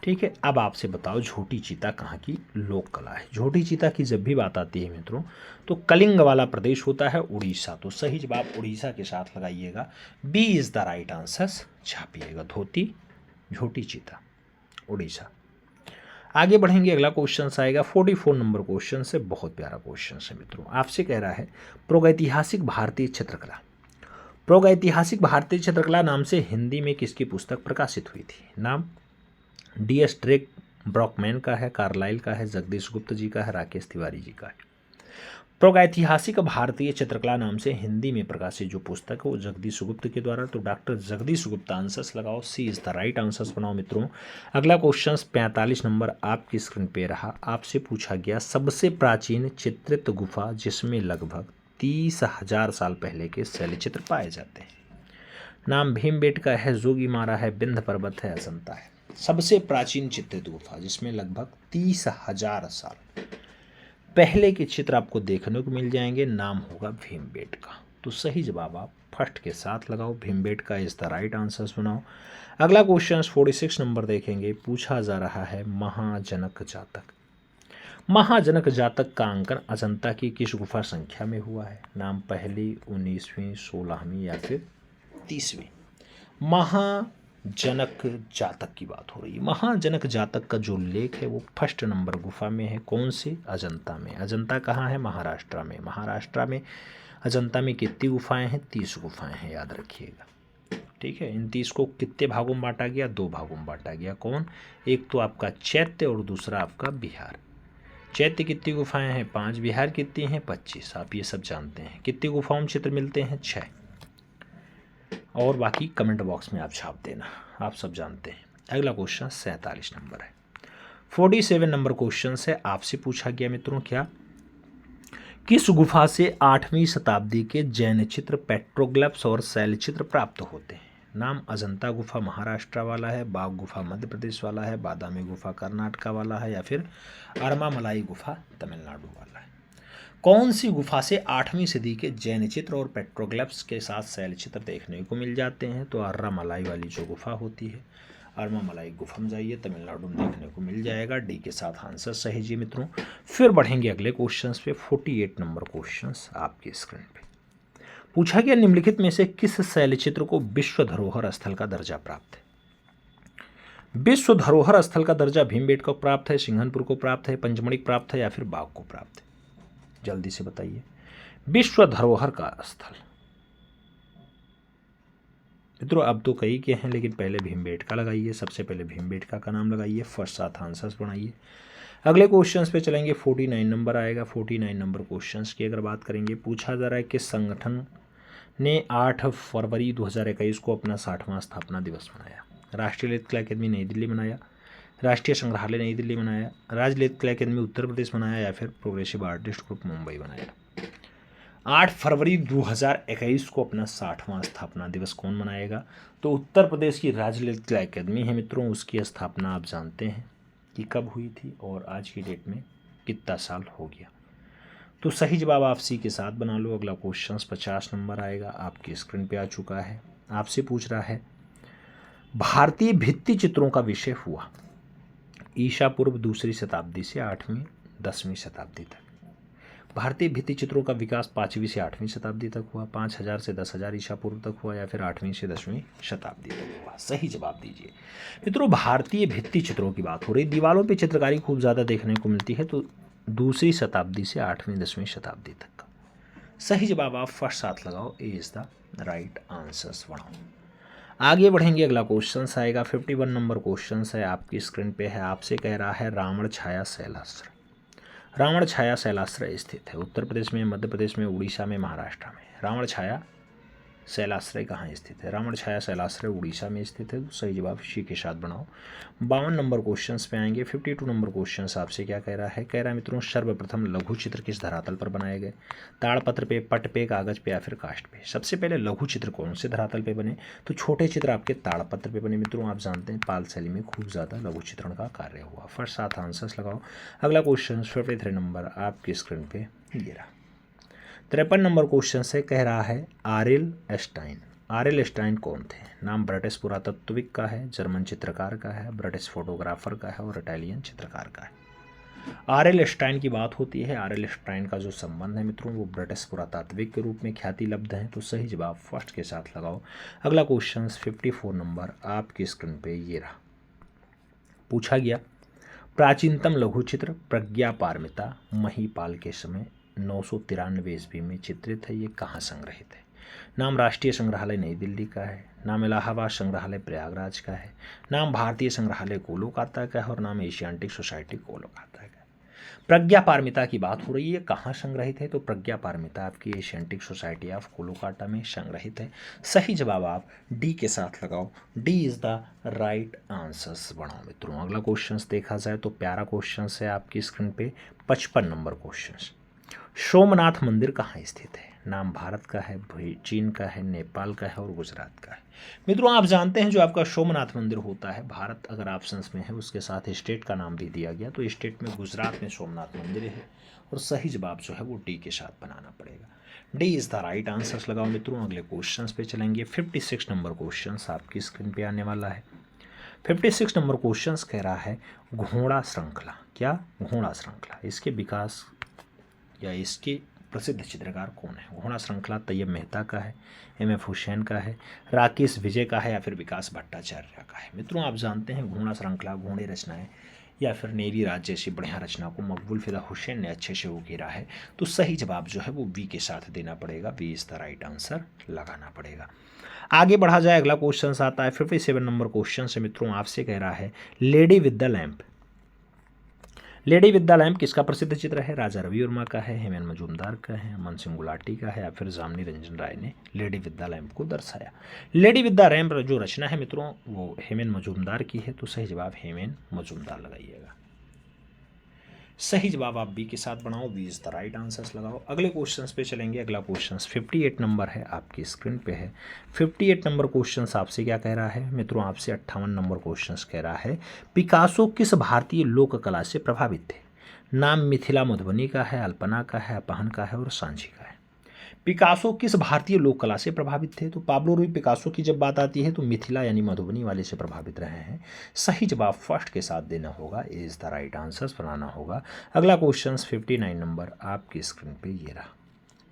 ठीक है, अब आपसे बताओ झोटी चीता कहाँ की लोक कला है? झोटी चीता की जब भी बात आती है मित्रों तो कलिंग वाला प्रदेश होता है उड़ीसा। तो सही जवाब उड़ीसा के साथ लगाइएगा। B is the right answer छापिएगा। झोटी चीता उड़ीसा। आगे बढ़ेंगे, अगला क्वेश्चन आएगा 44 नंबर क्वेश्चन से। बहुत प्यारा क्वेश्चन है मित्रों। आपसे कह रहा है प्रागैतिहासिक भारतीय चित्रकला नाम से हिंदी में किसकी पुस्तक प्रकाशित हुई थी? नाम DS ड्रेक ब्रॉकमैन का है, कार्लाइल का है, जगदीश गुप्त जी का है, राकेश तिवारी जी का है? प्रागैतिहासिक भारतीय चित्रकला नाम से हिंदी में प्रकाशित जो पुस्तक है वो जगदीश गुप्त के द्वारा। तो डॉक्टर जगदीश गुप्त आंसर्स लगाओ। सी इज द राइट आंसर्स बनाओ मित्रों। अगला क्वेश्चन 45 नंबर आपकी स्क्रीन पे रहा। आपसे पूछा गया सबसे प्राचीन चित्रित गुफा जिसमें लगभग 30,000 साल पहले के शैलचित्र पाए जाते हैं। नाम भीमबेटका है, जोगीमारा है, विंध्य पर्वत है, अजंता है। सबसे प्राचीन चित्रित गुफा जिसमें लगभग 30,000 साल पहले के चित्र आपको देखने को मिल जाएंगे, नाम होगा भीमबेटका। तो सही जवाब आप फर्स्ट के साथ लगाओ, Bhimbetka is the right answer बनाओ। अगला क्वेश्चन 46 नंबर देखेंगे। पूछा जा रहा है महाजनक जातक। महाजनक जातक का अंकन अजंता की किस गुफा संख्या में हुआ है? नाम पहली, 19वीं, 16वीं या फिर 30वीं। महाजनक जातक की बात हो रही है। महाजनक जातक का जो लेख है वो फर्स्ट नंबर गुफा में है। कौन सी? अजंता में। अजंता कहाँ है? महाराष्ट्र में। महाराष्ट्र में अजंता में कितनी गुफाएं हैं? 30 गुफाएं हैं, याद रखिएगा। ठीक है, इन 30 को कितने भागों में बांटा गया? 2 भागों में बांटा गया। कौन? एक तो आपका चैत्य और दूसरा आपका बिहार। चैत्य कितनी गुफाएं हैं? 5। बिहार कितनी हैं? 25। आप ये सब जानते हैं। कितनी गुफाओं में चित्र मिलते हैं? 6। और बाकी कमेंट बॉक्स में आप छाप देना, आप सब जानते हैं। अगला क्वेश्चन 47 नंबर है। 47 नंबर क्वेश्चन से आपसे पूछा गया मित्रों, क्या किस गुफा से 8वीं शताब्दी के जैन चित्र, पेट्रोग्लिफ्स और शैलचित्र प्राप्त होते हैं? नाम अजंता गुफा महाराष्ट्र वाला है, बाग गुफा मध्य प्रदेश वाला है, बादामी गुफा कर्नाटका वाला है या फिर अरमामलाई गुफा तमिलनाडु वाला है। कौन सी गुफा से 8वीं सदी के जैन चित्र और पेट्रोग्लिफ्स के साथ शैलचित्र देखने को मिल जाते हैं? तो अरमामलाई वाली जो गुफा होती है, अरमामलाई गुफा में जाइए, तमिलनाडु में देखने को मिल जाएगा। डी के साथ आंसर सही जी मित्रों। फिर बढ़ेंगे अगले क्वेश्चंस पे। 48 नंबर क्वेश्चंस आपकी स्क्रीन पे। पूछा गया निम्नलिखित में से किस शैलचित्र को विश्व धरोहर स्थल का दर्जा प्राप्त है? विश्व धरोहर स्थल का दर्जा भीमबेटका को प्राप्त है, सिंघनपुर को प्राप्त है, पंचमढ़ी प्राप्त है या फिर बाग को प्राप्त है? जल्दी से बताइए। विश्व धरोहर का स्थल मित्रों अब तो कई के हैं, लेकिन पहले भीमबेटका लगाइए। सबसे पहले भीमबेटका का नाम लगाइए, फर्स्ट साथ आंसर्स बनाइए। अगले क्वेश्चंस पे चलेंगे। 49 नंबर आएगा। 49 नंबर क्वेश्चंस की अगर बात करेंगे, पूछा जा रहा है कि संगठन ने 8 फरवरी 2021 को अपना 60वां स्थापना दिवस मनाया। राष्ट्रीय ललित कला अकेदमी नई दिल्ली मनाया, राष्ट्रीय संग्रहालय नई दिल्ली मनाया, राज्य ललित कला अकेदमी उत्तर प्रदेश मनाया या फिर प्रोग्रेसिव आर्टिस्ट ग्रुप मुंबई मनाया? 8 फरवरी 2021 को अपना 60वां स्थापना दिवस कौन मनाएगा? तो उत्तर प्रदेश की राज्य ललित कला अकेदमी है मित्रों, उसकी स्थापना आप जानते हैं कि कब हुई थी और आज की डेट में कितना साल हो गया। तो सही जवाब आप सी के साथ बना लो। अगला क्वेश्चन 50 नंबर आएगा, आपकी स्क्रीन पे आ चुका है। आपसे पूछ रहा है भारतीय भित्ति चित्रों का विषय हुआ ईसा पूर्व 2री शताब्दी से 8वीं 10वीं शताब्दी तक। भारतीय भित्ति चित्रों का विकास 5वीं से 8वीं शताब्दी तक हुआ, 5000 से 10,000 ईसा पूर्व तक हुआ या फिर 8वीं से 10वीं शताब्दी तक हुआ? सही जवाब दीजिए मित्रों। भारतीय भित्ति चित्रों की बात हो रही, दीवारों पे चित्रकारी खूब ज़्यादा देखने को मिलती है, तो 2री शताब्दी से 8वीं 10वीं शताब्दी तक का। सही जवाब आप फर्स्ट साथ लगाओ, ए इज़ द राइट आंसर्स बनाओ। आगे बढ़ेंगे। अगला क्वेश्चन आएगा 51 नंबर क्वेश्चन है, आपकी स्क्रीन पे है। आपसे कह रहा है रावण छाया शैलाश्रय। रावण छाया शैलाश्रय स्थित है उत्तर प्रदेश में, मध्य प्रदेश में, उड़ीसा में, महाराष्ट्र में। रावण छाया शैलाश्रय कहाँ स्थित है? रावण छाया शैलाश्रय उड़ीसा में स्थित है। तो सही जवाब सी के साथ बनाओ। 52 नंबर क्वेश्चन पे आएंगे। 52 नंबर क्वेश्चन आपसे क्या कह रहा है? कह रहा है मित्रों सर्वप्रथम लघु चित्र किस धरातल पर बनाए गए? ताड़पत्र पे, पट पे, कागज पे या फिर काष्ठ पे? सबसे पहले लघु चित्र कौन से धरातल पे बने? तो छोटे चित्र आपके ताड़पत्र पे बने मित्रों। आप जानते हैं पाल शैली में खूब ज़्यादा लघु चित्रण का कार्य हुआ। फर्स्ट साथ आंसर्स लगाओ। अगला क्वेश्चन 53 नंबर आपकी स्क्रीन पे ये रहा। 53 नंबर क्वेश्चन से कह रहा है आरएल एस्टाइन। आरएल एस्टाइन कौन थे? नाम ब्रिटिश पुरातत्वविद का है, जर्मन चित्रकार का है, ब्रिटिश फोटोग्राफर का है और इटालियन चित्रकार का है। आरएल एस्टाइन की बात होती है। आरएल एस्टाइन का जो संबंध है मित्रों वो ब्रिटिश पुरातात्विक के रूप में ख्याति लब्ध है। तो सही जवाब फर्स्ट के साथ लगाओ। अगला क्वेश्चन 54 नंबर आपकी स्क्रीन पे ये रहा। पूछा गया प्राचीनतम लघु चित्र प्रज्ञा पारमिता महीपाल के समय 993 ईस्वी में चित्रित है, ये कहाँ संग्रहित है? नाम राष्ट्रीय संग्रहालय नई दिल्ली का है, नाम इलाहाबाद संग्रहालय प्रयागराज का है, नाम भारतीय संग्रहालय कोलकाता का है और नाम एशियाटिक सोसाइटी कोलकाता का है। प्रज्ञा पारमिता की बात हो रही है, कहाँ संग्रहित है? तो प्रज्ञा पारमिता आपकी एशियाटिक सोसाइटी ऑफ कोलकाता में संग्रहित है। सही जवाब आप डी के साथ लगाओ। D is the right answers बनाओ मित्रों। अगला क्वेश्चन देखा जाए तो प्यारा क्वेश्चन है आपकी स्क्रीन पे 55 नंबर क्वेश्चन। सोमनाथ मंदिर कहाँ स्थित है? नाम भारत का है, चीन का है, नेपाल का है और गुजरात का है। मित्रों आप जानते हैं जो आपका सोमनाथ मंदिर होता है, भारत अगर ऑप्शंस में है उसके साथ स्टेट का नाम भी दिया गया, तो स्टेट में गुजरात में सोमनाथ मंदिर है और सही जवाब जो है वो डी के साथ बनाना पड़ेगा। D is the right answers लगाओ मित्रों। अगले क्वेश्चन पे चलेंगे। 56 नंबर क्वेश्चन आपकी स्क्रीन पे आने वाला है। 56 नंबर क्वेश्चन कह रहा है घोड़ा श्रृंखला। क्या? घोड़ा श्रृंखला। इसके विकास या इसके प्रसिद्ध चित्रकार कौन है? घोड़ा श्रृंखला तैयब मेहता का है, एम.एफ. हुसैन का है, राकेश विजय का है या फिर विकास भट्टाचार्य का है? मित्रों आप जानते हैं घोड़ा श्रृंखला, घोड़े रचनाएं या फिर नेवी राज जैसी बढ़िया रचना को मकबूल फिदा हुसैन ने अच्छे से उकेरा है, तो सही जवाब जो है वो बी के साथ देना पड़ेगा। B is the right answer लगाना पड़ेगा। आगे बढ़ा जाए, अगला क्वेश्चन आता है 57 नंबर क्वेश्चन से मित्रों आपसे कह रहा है lady with the lamp. Lady with the lamp किसका प्रसिद्ध चित्र है? राजा रवि वर्मा का है, हेमन मजूमदार का है, अमन सिंह गुलाटी का है या फिर जामनी रंजन राय ने लेडी विद द लैंप को दर्शाया? लेडी विद द लैंप जो रचना है मित्रों वो हेमन मजूमदार की है, तो सही जवाब हेमन मजूमदार लगाइएगा। सही जवाब आप बी के साथ बनाओ। B is the right answers लगाओ। अगले क्वेश्चन पे चलेंगे। अगला क्वेश्चन 58 नंबर है, आपकी स्क्रीन पे है। 58 नंबर क्वेश्चन आपसे क्या कह रहा है मित्रों? आपसे 58 नंबर क्वेश्चन कह रहा है पिकासो किस भारतीय लोक कला से प्रभावित थे? नाम मिथिला मधुबनी का है, अल्पना का है, अपहन का है और सांझी का है। पिकासो किस भारतीय लोक कला से प्रभावित थे? तो पाब्लो रूई पिकासो की जब बात आती है तो मिथिला यानी मधुबनी वाले से प्रभावित रहे हैं। सही जवाब फर्स्ट के साथ देना होगा। ए इज द राइट आंसर्स बनाना होगा। अगला क्वेश्चन 59 नंबर आपकी स्क्रीन पे ये रहा।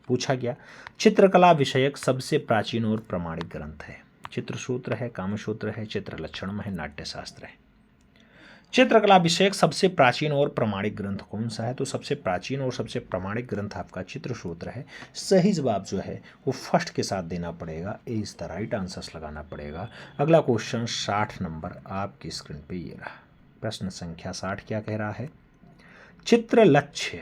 पूछा गया चित्रकला विषयक सबसे प्राचीन और प्रमाणिक ग्रंथ है। चित्रसूत्र है, कामसूत्र है, चित्र लक्षणम है, नाट्यशास्त्र है। चित्रकला विषयक सबसे प्राचीन और प्रमाणिक ग्रंथ कौन सा है? तो सबसे प्राचीन और सबसे प्रमाणिक ग्रंथ आपका चित्रसूत्र है। सही जवाब जो है वो फर्स्ट के साथ देना पड़ेगा। ए इज द राइट आंसर्स लगाना पड़ेगा। अगला क्वेश्चन 60 नंबर आपकी स्क्रीन पे ये रहा। प्रश्न संख्या 60 क्या कह रहा है? चित्रलक्षण।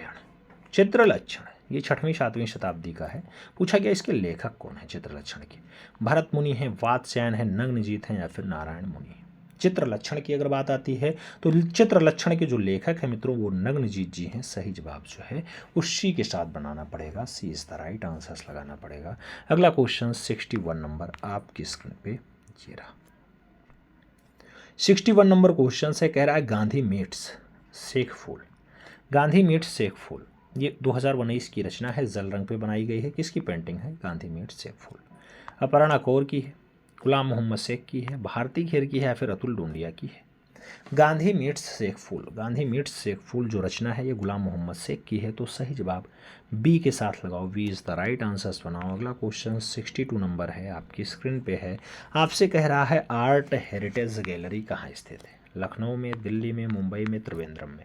चित्रलक्षण ये 6वीं 7वीं शताब्दी का है। पूछा गया इसके लेखक कौन है चित्रलक्षण के? भरत मुनि है, वात्स्यायन है, नग्नजीत है या फिर नारायण मुनि है? चित्रलक्षण की अगर बात आती है तो चित्रलक्षण के जो लेखक हैं मित्रों वो नग्नजीत जी हैं। सही जवाब जो है उसी के साथ बनाना पड़ेगा। सी इज द राइट आंसर्स लगाना पड़ेगा। अगला क्वेश्चन 61 नंबर आपकी स्क्रीन पे ये रहा। 61 नंबर क्वेश्चन से कह रहा है गांधी मीट्स शेख फूल। गांधी मीट्स शेख फूल ये 2019 की रचना है, जल रंग पे बनाई गई है। किसकी पेंटिंग है? गांधी मीट्स शेख फूल। अपर्णा कौर की है, गुलाम मोहम्मद शेख की है, भारती खेर की है या फिर अतुल डोंडिया की है? गांधी मीट्स शेख फूल। गांधी मीट्स शेख फूल जो रचना है ये गुलाम मोहम्मद शेख की है, तो सही जवाब बी के साथ लगाओ। B is the right answers बनाओ। अगला क्वेश्चन 62 नंबर है, आपकी स्क्रीन पे है। आपसे कह रहा है आर्ट हेरिटेज गैलरी कहाँ स्थित है? लखनऊ में, दिल्ली में, मुंबई में, त्रिवेंद्रम में?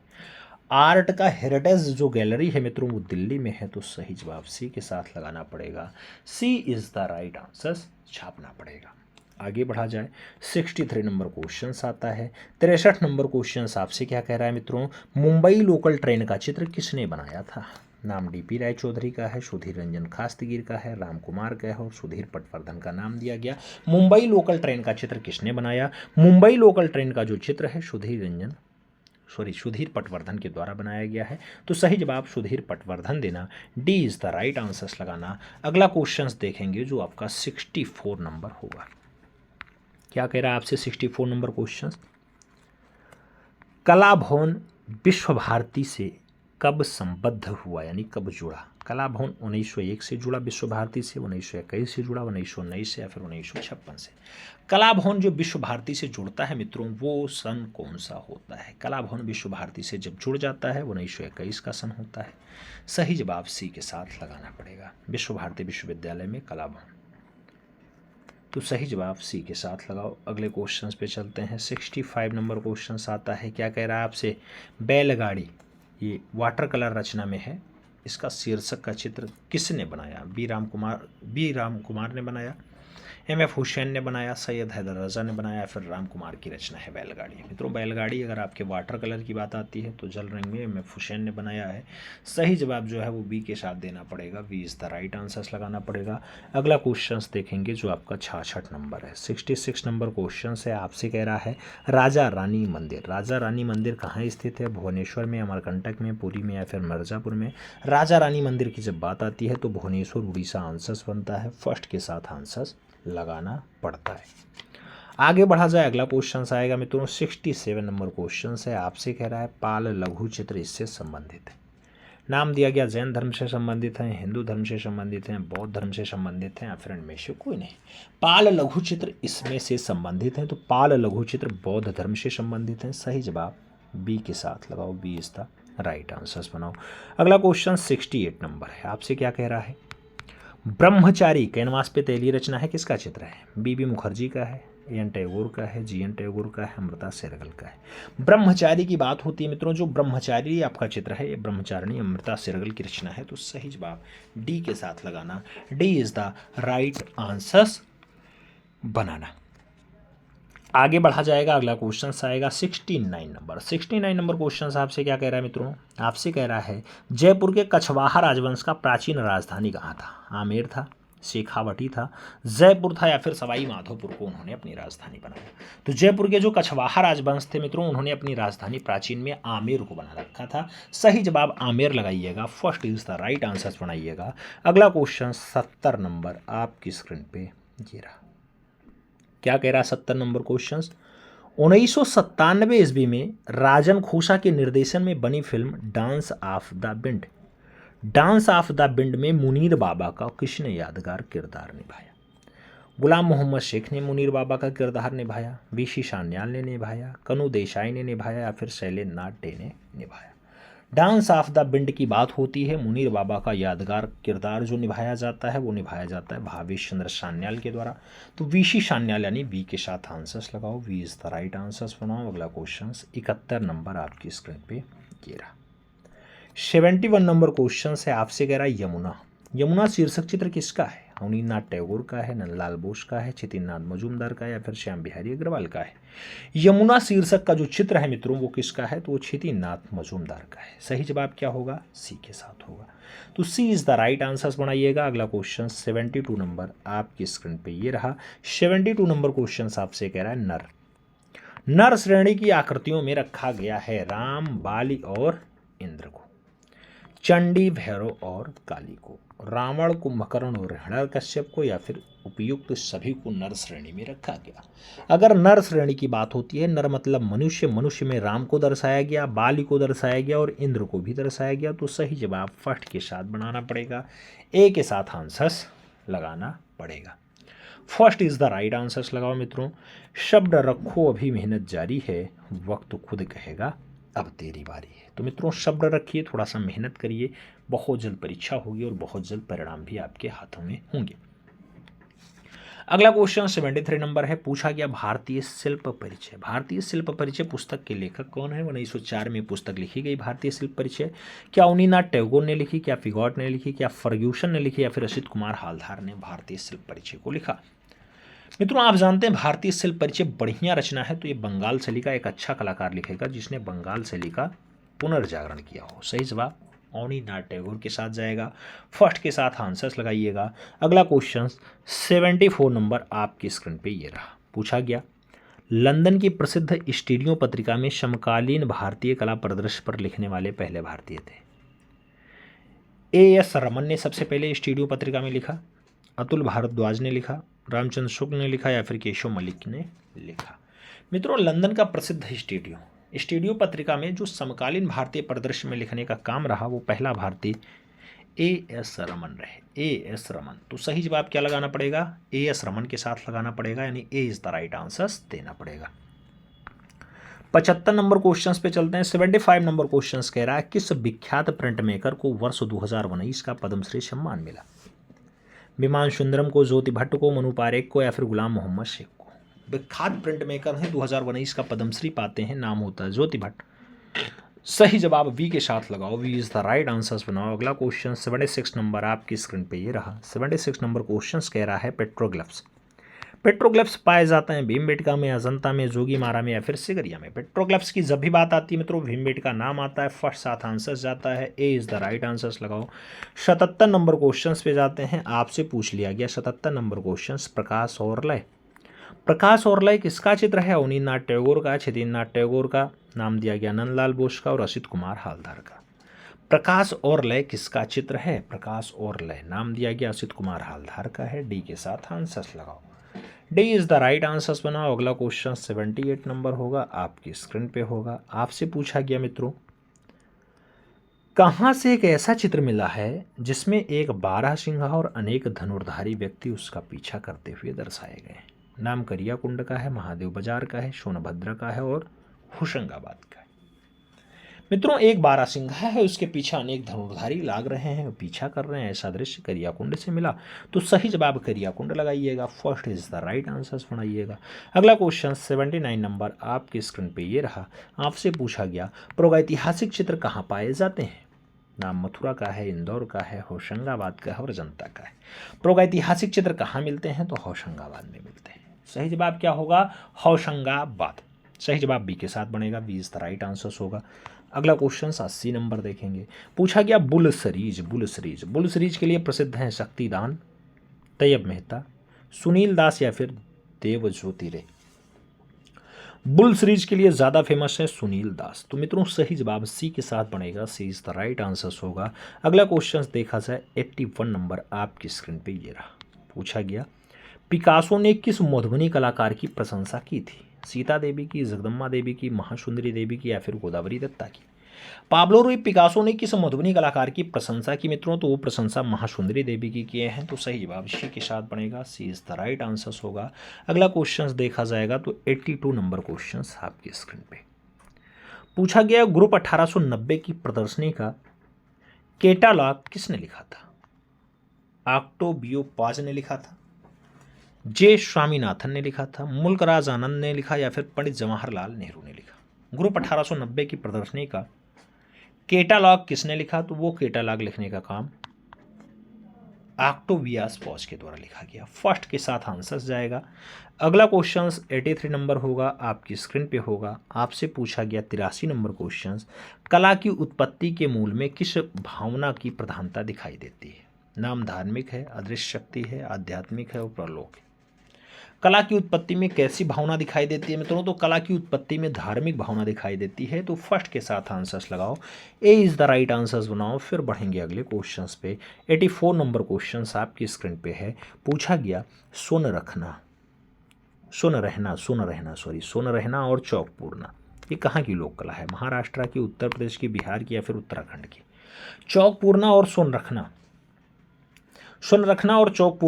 आर्ट का हेरिटेज जो गैलरी है मित्रों वो दिल्ली में है, तो सही जवाब सी के साथ लगाना पड़ेगा। सी इज द राइट आंसर्स छापना पड़ेगा। आगे बढ़ा जाए, 63 नंबर क्वेश्चन आता है। 63 नंबर क्वेश्चन आपसे क्या कह रहा है मित्रों? मुंबई लोकल ट्रेन का चित्र किसने बनाया था? नाम डीपी राय चौधरी का है, सुधीर रंजन खास्तगीर का है, राम कुमार का है और सुधीर पटवर्धन का नाम दिया गया। मुंबई लोकल ट्रेन का चित्र किसने बनाया? मुंबई लोकल ट्रेन का जो चित्र है सुधीर पटवर्धन के द्वारा बनाया गया है, तो सही जवाब सुधीर पटवर्धन देना। D is the right answers लगाना। अगला क्वेश्चन देखेंगे जो आपका 64 नंबर होगा। क्या कह रहा है आपसे 64 नंबर क्वेश्चन? कला भवन विश्व भारती से कब संबद्ध हुआ यानी कब जुड़ा? कला भवन 1901 से जुड़ा विश्व भारती से, 1921 से जुड़ा, 1919 से या फिर 1956 से? कला भवन जो विश्व भारती से जुड़ता है मित्रों वो सन कौन सा होता है? कला भवन विश्व भारती से जब जुड़ जाता है 1921 का सन होता है। सही जवाब सी के साथ लगाना पड़ेगा। विश्व भारती विश्वविद्यालय में कला भवन, तो सही जवाब सी के साथ लगाओ। अगले क्वेश्चंस पे चलते हैं। 65 नंबर क्वेश्चन आता है। क्या कह रहा है आपसे? बैलगाड़ी ये वाटर कलर रचना में है। इसका शीर्षक का चित्र किसने बनाया? बी राम कुमार ने बनाया, एम.एफ. हुसैन ने बनाया, सैयद हैदर रजा ने बनाया, फिर राम कुमार की रचना है बैलगाड़ी। मित्रों बैलगाड़ी अगर आपके वाटर कलर की बात आती है तो जल रंग में एम.एफ. हुसैन ने बनाया है। सही जवाब जो है वो बी के साथ देना पड़ेगा, B is the right answers लगाना पड़ेगा। अगला क्वेश्चन देखेंगे जो आपका 66 नंबर है, 66 नंबर क्वेश्चन है, आपसे कह रहा है राजा रानी मंदिर। राजा रानी मंदिर कहाँ स्थित है? भुवनेश्वर में, अमरकंटक में, पुरी में या फिर मिर्ज़ापुर में? राजा रानी मंदिर की जब बात आती है तो भुवनेश्वर उड़ीसा आंसर्स बनता है, फर्स्ट के साथ आंसर्स लगाना पड़ता है। आगे बढ़ा जाए, अगला क्वेश्चन आएगा मित्रों 67 नंबर क्वेश्चन है, आपसे कह रहा है पाल लघु चित्र इससे संबंधित है। नाम दिया गया जैन धर्म से संबंधित हैं, हिंदू धर्म से संबंधित हैं, बौद्ध धर्म से संबंधित हैं या फिर इनमें से कोई नहीं। पाल लघु चित्र इसमें से संबंधित हैं तो पाल लघु चित्र बौद्ध धर्म से संबंधित हैं। सही जवाब बी के साथ लगाओ, B is the right answers बनाओ। अगला क्वेश्चन 68 नंबर है, आपसे क्या कह रहा है? ब्रह्मचारी कैनवास पे तैलीय रचना है, किसका चित्र है? बी मुखर्जी का है, एन टैगोर का है, जी एन टैगोर का है, अमृता शेरगिल का है। ब्रह्मचारी की बात होती है मित्रों, जो ब्रह्मचारी आपका चित्र है ये ब्रह्मचारिणी अमृता शेरगिल की रचना है, तो सही जवाब डी के साथ लगाना, D is the right answers बनाना। आगे बढ़ा जाएगा, अगला क्वेश्चन आएगा 69 नंबर। 69 नंबर क्वेश्चन आपसे क्या कह रहा है मित्रों? आपसे कह रहा है जयपुर के कछवाहा राजवंश का प्राचीन राजधानी कहाँ था? आमेर था, शेखावटी था, जयपुर था या फिर सवाई माधोपुर को उन्होंने अपनी राजधानी बनाया। तो जयपुर के जो कछवाहा राजवंश थे मित्रों, उन्होंने अपनी राजधानी प्राचीन में आमेर को बना रखा था। सही जवाब आमेर लगाइएगा, first is the right answer बनाइएगा। अगला क्वेश्चन 70 नंबर आपकी स्क्रीन पे ये रहा। क्या कह रहा है 70 नंबर क्वेश्चन? 1997 ईस्वी में राजन खोसा के निर्देशन में बनी film dance of the bind, dance of the bind में मुनीर बाबा का किसने यादगार किरदार निभाया? गुलाम मोहम्मद शेख ने मुनीर बाबा का किरदार निभाया, वीसी सान्याल ने निभाया, कनू देसाई ने निभाया या फिर शैलेंद्रनाथ डे ने निभाया? डांस ऑफ द बिंड की बात होती है, मुनीर बाबा का यादगार किरदार जो निभाया जाता है वो निभाया जाता है भावेश चंद्र सान्याल के द्वारा, तो वीसी सान्याल यानी वी के साथ आंसर्स लगाओ, B is the right answers बनाओ। अगला क्वेश्चन 71 नंबर आपकी स्क्रीन पे ये रहा। 71 नंबर क्वेश्चन है, आपसे कह रहा है यमुना। यमुना शीर्षक चित्र किसका है? अवनीनाथ टैगोर का है, नंदलाल बोस का है, छितिननाथ मजूमदार का है या फिर श्याम बिहारी अग्रवाल का है? यमुना शीर्षक का जो चित्र है मित्रों वो किसका है? तो वो छितिननाथ मजूमदार का है। सही जवाब क्या होगा? सी के साथ होगा, तो सी इज द राइट आंसर्स बनाइएगा। अगला क्वेश्चन 72 नंबर आपकी स्क्रीन पे ये रहा। 72 नंबर क्वेश्चन आपसे कह रहा है नर। नर श्रेणी की आकृतियों में रखा गया है राम, बाली और इंद्र को, चंडी, भैरव और काली को, रावण, कुंभकर्ण और हिरण्यकश्यप को या फिर उपयुक्त सभी को नर श्रेणी में रखा गया। अगर नर श्रेणी की बात होती है, नर मतलब मनुष्य, मनुष्य में राम को दर्शाया गया, बाली को दर्शाया गया और इंद्र को भी दर्शाया गया, तो सही जवाब फर्स्ट के साथ बनाना पड़ेगा, ए के साथ आंसर्स लगाना पड़ेगा। First is the right answers लगाओ मित्रों। शब्द रखो अभी मेहनत जारी है, वक्त खुद कहेगा अब तेरी बारी है। तो मित्रों शब्द रखिए, थोड़ा सा मेहनत करिए, बहुत जल्द परीक्षा होगी और बहुत जल्द परिणाम भी आपके हाथों में होंगे। अगला क्वेश्चन 73 नंबर है, पूछा गया भारतीय शिल्प परिचय। भारतीय शिल्प परिचय पुस्तक के लेखक कौन है? 1904 में पुस्तक लिखी गई भारतीय शिल्प परिचय। क्या अवनीनाथ टैगोर ने लिखी, क्या फिगॉट ने लिखी, क्या फर्ग्यूसन ने लिखी या फिर असित कुमार हालधार ने भारतीय शिल्प परिचय को लिखा? मित्रों आप जानते हैं भारतीय शिल्प परिचय बढ़िया रचना है, तो ये बंगाल शैली का एक अच्छा कलाकार लिखेगा जिसने बंगाल शैली का पुनर्जागरण किया हो। सही जवाब अवनीनाथ टैगोर के साथ जाएगा, फर्स्ट के साथ आंसर्स लगाइएगा। अगला क्वेश्चन 74 नंबर आपकी स्क्रीन पे ये रहा। पूछा गया लंदन की प्रसिद्ध स्टूडियो पत्रिका में समकालीन भारतीय कला परिदृश्य पर लिखने वाले पहले भारतीय थे। एएस रमन ने सबसे पहले स्टूडियो पत्रिका में लिखा, अतुल भारद्वाज ने लिखा, रामचंद्र शुक्ल ने लिखा या फिर केशव मलिक ने लिखा? मित्रों लंदन का प्रसिद्ध स्टूडियो पत्रिका में जो समकालीन भारतीय परिदृश्य में लिखने का काम रहा वो पहला भारतीय एएस रमन रहे, एएस रमन। तो सही जवाब क्या लगाना पड़ेगा? एएस रमन के साथ लगाना पड़ेगा, यानी ए इज द राइट आंसर देना पड़ेगा। 75 नंबर क्वेश्चंस पे चलते हैं। 75 नंबर क्वेश्चंस कह रहा है किस विख्यात प्रिंट मेकर को वर्ष 2019 का पद्मश्री सम्मान मिला? विमान सुंदरम को, ज्योति भट्ट को, मनु पारेख को या फिर गुलाम मोहम्मद शेख को? विख्यात प्रिंट मेकर हैं, 2019 का पद्मश्री पाते हैं, नाम होता है ज्योति भट्ट। सही जवाब वी के साथ लगाओ, B is the right answers बनाओ। अगला क्वेश्चन 76 नंबर आपकी स्क्रीन पे ये रहा। 76 नंबर क्वेश्चन कह रहा है पेट्रोग्लिफ्स। पेट्रोग्लिफ्स पाए जाते हैं भीमबेटका में, अजंता में, जोगीमारा में या फिर सिगरिया में। पेट्रोग्लिफ्स की जब भी बात आती है मित्रों भीमबेटका नाम आता है, फर्स्ट 7 आंसर जाता है, ए इज़ द राइट आंसर्स लगाओ। 77 नंबर क्वेश्चन पे जाते हैं। आपसे पूछ लिया गया 77 नंबर क्वेश्चन, प्रकाश और लय। प्रकाश और लय किसका चित्र है? अवनींद्रनाथ टैगोर का, छेदींद्रनाथ टैगोर का, नाम दिया गया नंदलाल बोस का और असित कुमार हालदार का। प्रकाश और लय किसका चित्र है? प्रकाश और लय नाम दिया गया असित कुमार हालदार का है। डी के साथ आंसर्स लगाओ। D is the right answers बनाओ। अगला क्वेश्चन 78 नंबर होगा, आपकी स्क्रीन पे होगा। आपसे पूछा गया मित्रों, कहाँ से एक ऐसा चित्र मिला है जिसमें एक बारहसिंघा और अनेक धनुर्धारी व्यक्ति उसका पीछा करते हुए दर्शाए गए? नाम करियाकुंड का है, महादेव बाजार का है, सोनभद्र का है और होशंगाबाद का है। मित्रों एक बारहसिंघा है, उसके पीछे अनेक धनुर्धारी लाग रहे हैं, पीछा कर रहे हैं, ऐसा दृश्य करियाकुंड से मिला, तो सही जवाब करियाकुंड लगाइएगा। First is the right answer बनाइएगा। अगला क्वेश्चन 79 नंबर आपकी स्क्रीन पे ये रहा। आपसे पूछा गया प्रागैतिहासिक चित्र कहाँ पाए जाते हैं? नाम मथुरा का है, इंदौर का है, होशंगाबाद का है और अजंता का है। प्रागैतिहासिक चित्र कहाँ मिलते हैं? तो होशंगाबाद में मिलते हैं। सही जवाब क्या होगा? होशंगाबाद। सही जवाब बी के साथ बनेगा, B is the right answer होगा। अगला क्वेश्चन 80 नंबर देखेंगे। पूछा गया bull series. Bull series, bull series के लिए प्रसिद्ध हैं शक्तिदान, तैयब मेहता, सुनील दास या फिर देवज्योति रे। बुल सीरीज के लिए ज़्यादा फेमस है सुनील दास। तो मित्रों सही जवाब सी के साथ बनेगा, सी इज द राइट आंसर होगा। अगला क्वेश्चन देखा जाए 81 नंबर आपकी स्क्रीन पे ये रहा। पूछा गया पिकासो ने किस मधुबनी कलाकार की प्रशंसा की थी? सीता देवी की, जगदम्बा देवी की, महासुंदरी देवी की या फिर गोदावरी दत्ता की? पाब्लो रूई पिकासो ने किस मधुबनी कलाकार की प्रशंसा की मित्रों? तो वो प्रशंसा महासुंदरी देवी की किए हैं। तो सही जवाब सी के साथ बनेगा, सी इज द राइट आंसर होगा। अगला क्वेश्चन देखा जाएगा तो 82 नंबर क्वेश्चन आपकी स्क्रीन पे। पूछा गया ग्रुप 1890 की प्रदर्शनी का कैटालॉग किसने लिखा था? ऑक्टावियो पाज ने लिखा था, जे स्वामीनाथन ने लिखा था, मुल्कराज आनंद ने लिखा या फिर पंडित जवाहरलाल नेहरू ने लिखा? ग्रुप 1890 की प्रदर्शनी का कैटालॉग किसने लिखा? तो वो कैटालॉग लिखने का काम ऑक्टावियस पॉज के द्वारा लिखा गया। फर्स्ट के साथ आंसर जाएगा। अगला क्वेश्चन 83 नंबर होगा, आपकी स्क्रीन पे होगा। आपसे पूछा गया 83 नंबर क्वेश्चन, कला की उत्पत्ति के मूल में किस भावना की प्रधानता दिखाई देती है? नाम धार्मिक है, अदृश्य शक्ति है, आध्यात्मिक है और प्रलोक है। कला की उत्पत्ति में कैसी भावना दिखाई देती है मित्रों? तो कला की उत्पत्ति में धार्मिक भावना दिखाई देती है। तो फर्स्ट के साथ आंसर्स लगाओ, ए इज द राइट आंसर्स बनाओ। फिर बढ़ेंगे अगले क्वेश्चंस पे। 84 नंबर क्वेश्चंस आपकी स्क्रीन पे है। पूछा गया सोन रहना और चौक पूरना, ये कहाँ की लोक कला है? महाराष्ट्र की, उत्तर प्रदेश की, बिहार की या फिर उत्तराखंड की? चौक पूरना और सोन रखना और चौक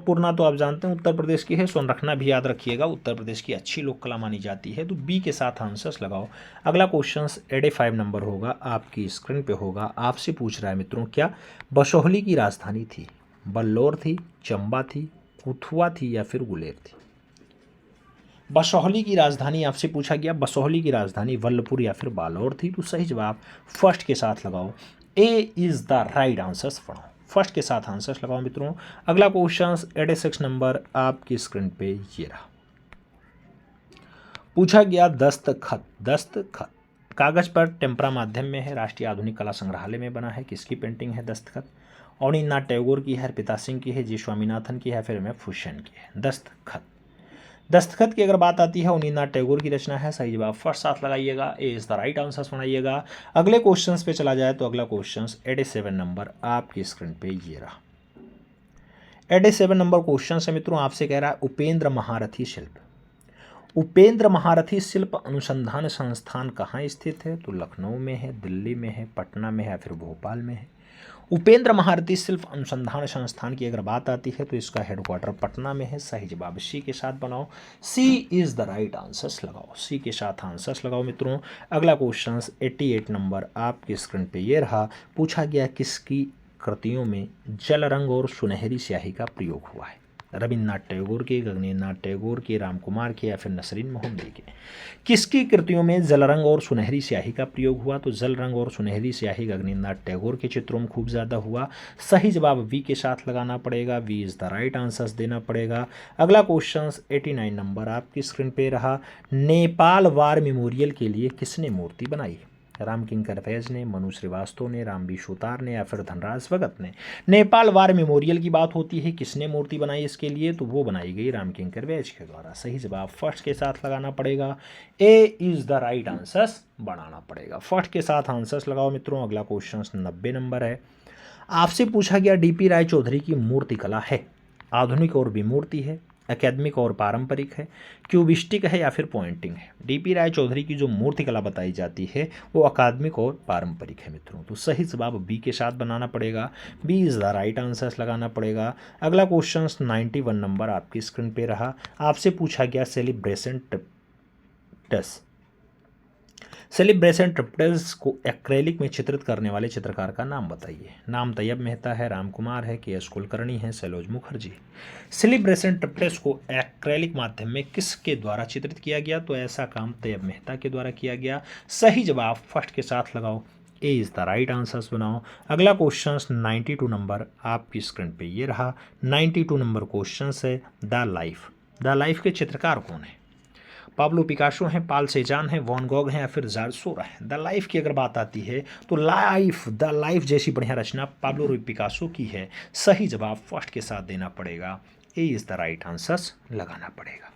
पूरना तो आप जानते हैं उत्तर प्रदेश की है, सोन रखना भी याद रखिएगा, उत्तर प्रदेश की अच्छी लोक कला मानी जाती है। तो बी के साथ आंसर्स लगाओ। अगला क्वेश्चन 85 नंबर होगा, आपकी स्क्रीन पे होगा। आपसे पूछ रहा है मित्रों, क्या बसोहली की राजधानी थी? बल्लौर थी, चंबा थी, कुथुआ थी या फिर गुलेर थी? बसोहली की राजधानी आपसे पूछा गया, बसोहली की राजधानी वल्लभपुर या फिर बालोर थी। तो सही जवाब फर्स्ट के साथ लगाओ, ए इज द राइट आंसर्स पढ़ो। फर्स्ट के साथ आंसर्स लगाओ मित्रों। अगला क्वेश्चन 86 नंबर आपकी स्क्रीन पे ये रहा। पूछा गया दस्तखत कागज पर टेम्परा माध्यम में है, राष्ट्रीय आधुनिक कला संग्रहालय में बना है, किसकी पेंटिंग है दस्तखत? अवनींद्रनाथ टैगोर की है, अर्पिता सिंह की है, जी स्वामीनाथन की है, फिर में फुशन की है। दस्तखत की अगर बात आती है अवनींद्रनाथ टैगोर की रचना है। सही जवाब फर्स्ट साथ लगाइएगा, ए इज द राइट आंसर बनाइएगा। अगले क्वेश्चंस पे चला जाए तो अगला क्वेश्चन 87 नंबर आपकी स्क्रीन पे ये रहा। 87 नंबर क्वेश्चन है मित्रों, आपसे कह रहा है उपेंद्र महारथी शिल्प अनुसंधान संस्थान कहाँ स्थित है? तो लखनऊ में है, दिल्ली में है, पटना में है या फिर भोपाल में है? उपेंद्र महारथी शिल्प अनुसंधान संस्थान की अगर बात आती है तो इसका हेडक्वार्टर पटना में है। सही जवाब सी के साथ बनाओ, सी इज द राइट आंसर्स लगाओ, सी के साथ आंसर्स लगाओ मित्रों। अगला क्वेश्चन 88 नंबर आपकी स्क्रीन पे ये रहा। पूछा गया किसकी कृतियों में जल रंग और सुनहरी स्याही का प्रयोग हुआ है? रविन्द्रनाथ टैगोर के, गगनेन्द्रनाथ टैगोर के, राम कुमार के या फिर नसरीन मोहम्मदी के। किसकी कृतियों में जल रंग और सुनहरी स्याही का प्रयोग हुआ? तो जल रंग और सुनहरी स्याही गगनेन्द्रनाथ टैगोर के चित्रों में खूब ज़्यादा हुआ। सही जवाब वी के साथ लगाना पड़ेगा, B is the right answers देना पड़ेगा। अगला क्वेश्चन 89 नंबर आपकी स्क्रीन पे रहा। नेपाल वार मेमोरियल के लिए किसने मूर्ति बनाई? राम किंकर फैज ने, मनु श्रीवास्तव ने, राम बी सुतार ने या फिर धनराज भगत ने। नेपाल वार मेमोरियल की बात होती है, किसने मूर्ति बनाई इसके लिए? तो वो बनाई गई राम किंकर फैज के द्वारा। सही जवाब फर्स्ट के साथ लगाना पड़ेगा, ए इज द राइट आंसर्स बनाना पड़ेगा। फर्स्ट के साथ आंसर्स लगाओ मित्रों। अगला क्वेश्चन 90 नंबर है। आपसे पूछा गया डीपी राय चौधरी की मूर्ति कला है, आधुनिक और विमूर्ति है, एकेडमिक और पारंपरिक है, क्यूबिस्टिक है या फिर पॉइंटिंग है। डीपी राय चौधरी की जो मूर्ति कला बताई जाती है वो अकादमिक और पारंपरिक है मित्रों। तो सही जवाब बी के साथ बनाना पड़ेगा, B is the right answers लगाना पड़ेगा। अगला क्वेश्चन 91 नंबर आपकी स्क्रीन पे रहा। आपसे पूछा गया सेलिब्रेशन ट्रिप्टस, सेलिब्रेशन ट्रिप्टस को एक्रेलिक में चित्रित करने वाले चित्रकार का नाम बताइए। नाम तैयब मेहता है, राम कुमार है, के एस कुलकर्णी है, सैलोज मुखर्जी। सेलिब्रेशन ट्रिप्टस को एक्रेलिक माध्यम में किसके द्वारा चित्रित किया गया? तो ऐसा काम तैयब मेहता के द्वारा किया गया। सही जवाब फर्स्ट के साथ लगाओ, ए इज़ द राइट आंसर्स बनाओ। अगला क्वेश्चन 92 नंबर आपकी स्क्रीन पे ये रहा। 92 नंबर क्वेश्चन है द लाइफ। द लाइफ के चित्रकार कौन है? पाब्लो पिकासो हैं, पाल सेजान हैं, वॉन गॉग हैं या फिर जार्ज सोरा है। द लाइफ की अगर बात आती है तो द लाइफ जैसी बढ़िया रचना पाब्लो पिकासो की है। सही जवाब फर्स्ट के साथ देना पड़ेगा, ए इज द राइट आंसर्स लगाना पड़ेगा।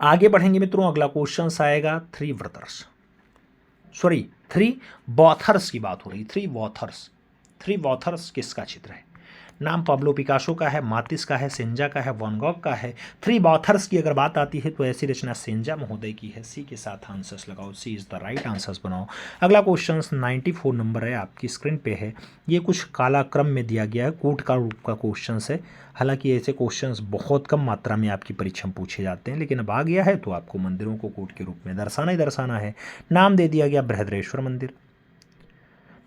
आगे बढ़ेंगे मित्रों। अगला क्वेश्चन आएगा थ्री वॉथर्स की बात हो रही। थ्री वॉथर्स किसका चित्र है? नाम पाब्लो पिकासो का है, मातिस का है, सेंजा का है, वॉन गॉग का है। थ्री ऑथर्स की अगर बात आती है तो ऐसी रचना सेंजा महोदय की है। सी के साथ आंसर्स लगाओ, सी इज़ द राइट आंसर्स बनाओ। अगला क्वेश्चन 94 नंबर है, आपकी स्क्रीन पे है। ये कुछ काला क्रम में दिया गया है, कूट का रूप का क्वेश्चन है। हालांकि ऐसे क्वेश्चंस बहुत कम मात्रा में आपकी परीक्षा में पूछे जाते हैं, लेकिन अब आ गया है तो आपको मंदिरों को कूट के रूप में दर्शाना ही दर्शाना है। नाम दे दिया गया बृहद्रेश्वर मंदिर,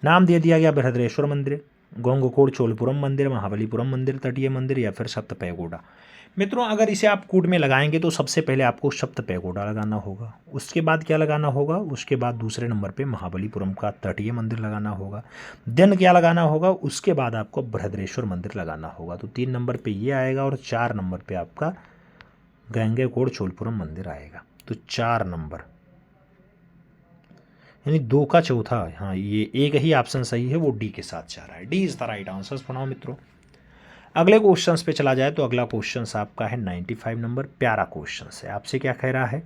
नाम दे दिया गया बृहद्रेश्वर मंदिर, गोंगकोड चोलपुरम मंदिर, महाबलीपुरम मंदिर, तटीय मंदिर या फिर सप्त पैगोडा। मित्रों अगर इसे आप कूट में लगाएंगे तो सबसे पहले आपको सप्त पैगोडा लगाना होगा, उसके बाद क्या लगाना होगा, उसके बाद दूसरे नंबर पे महाबलीपुरम का तटीय मंदिर लगाना होगा, देन क्या लगाना होगा, उसके बाद आपको बृहद्रेश्वर मंदिर लगाना होगा। तो 3 नंबर पे ये आएगा और 4 नंबर पे आपका गंगेकोड चोलपुरम मंदिर आएगा। तो 4 नंबर यानी 2 का चौथा, हाँ ये एक ही ऑप्शन सही है, वो डी के साथ जा रहा है। D is the right answers बनाओ मित्रों। अगले क्वेश्चंस पे चला जाए तो अगला क्वेश्चंस आपका है 95 नंबर, प्यारा क्वेश्चन है। आपसे क्या कह रहा है?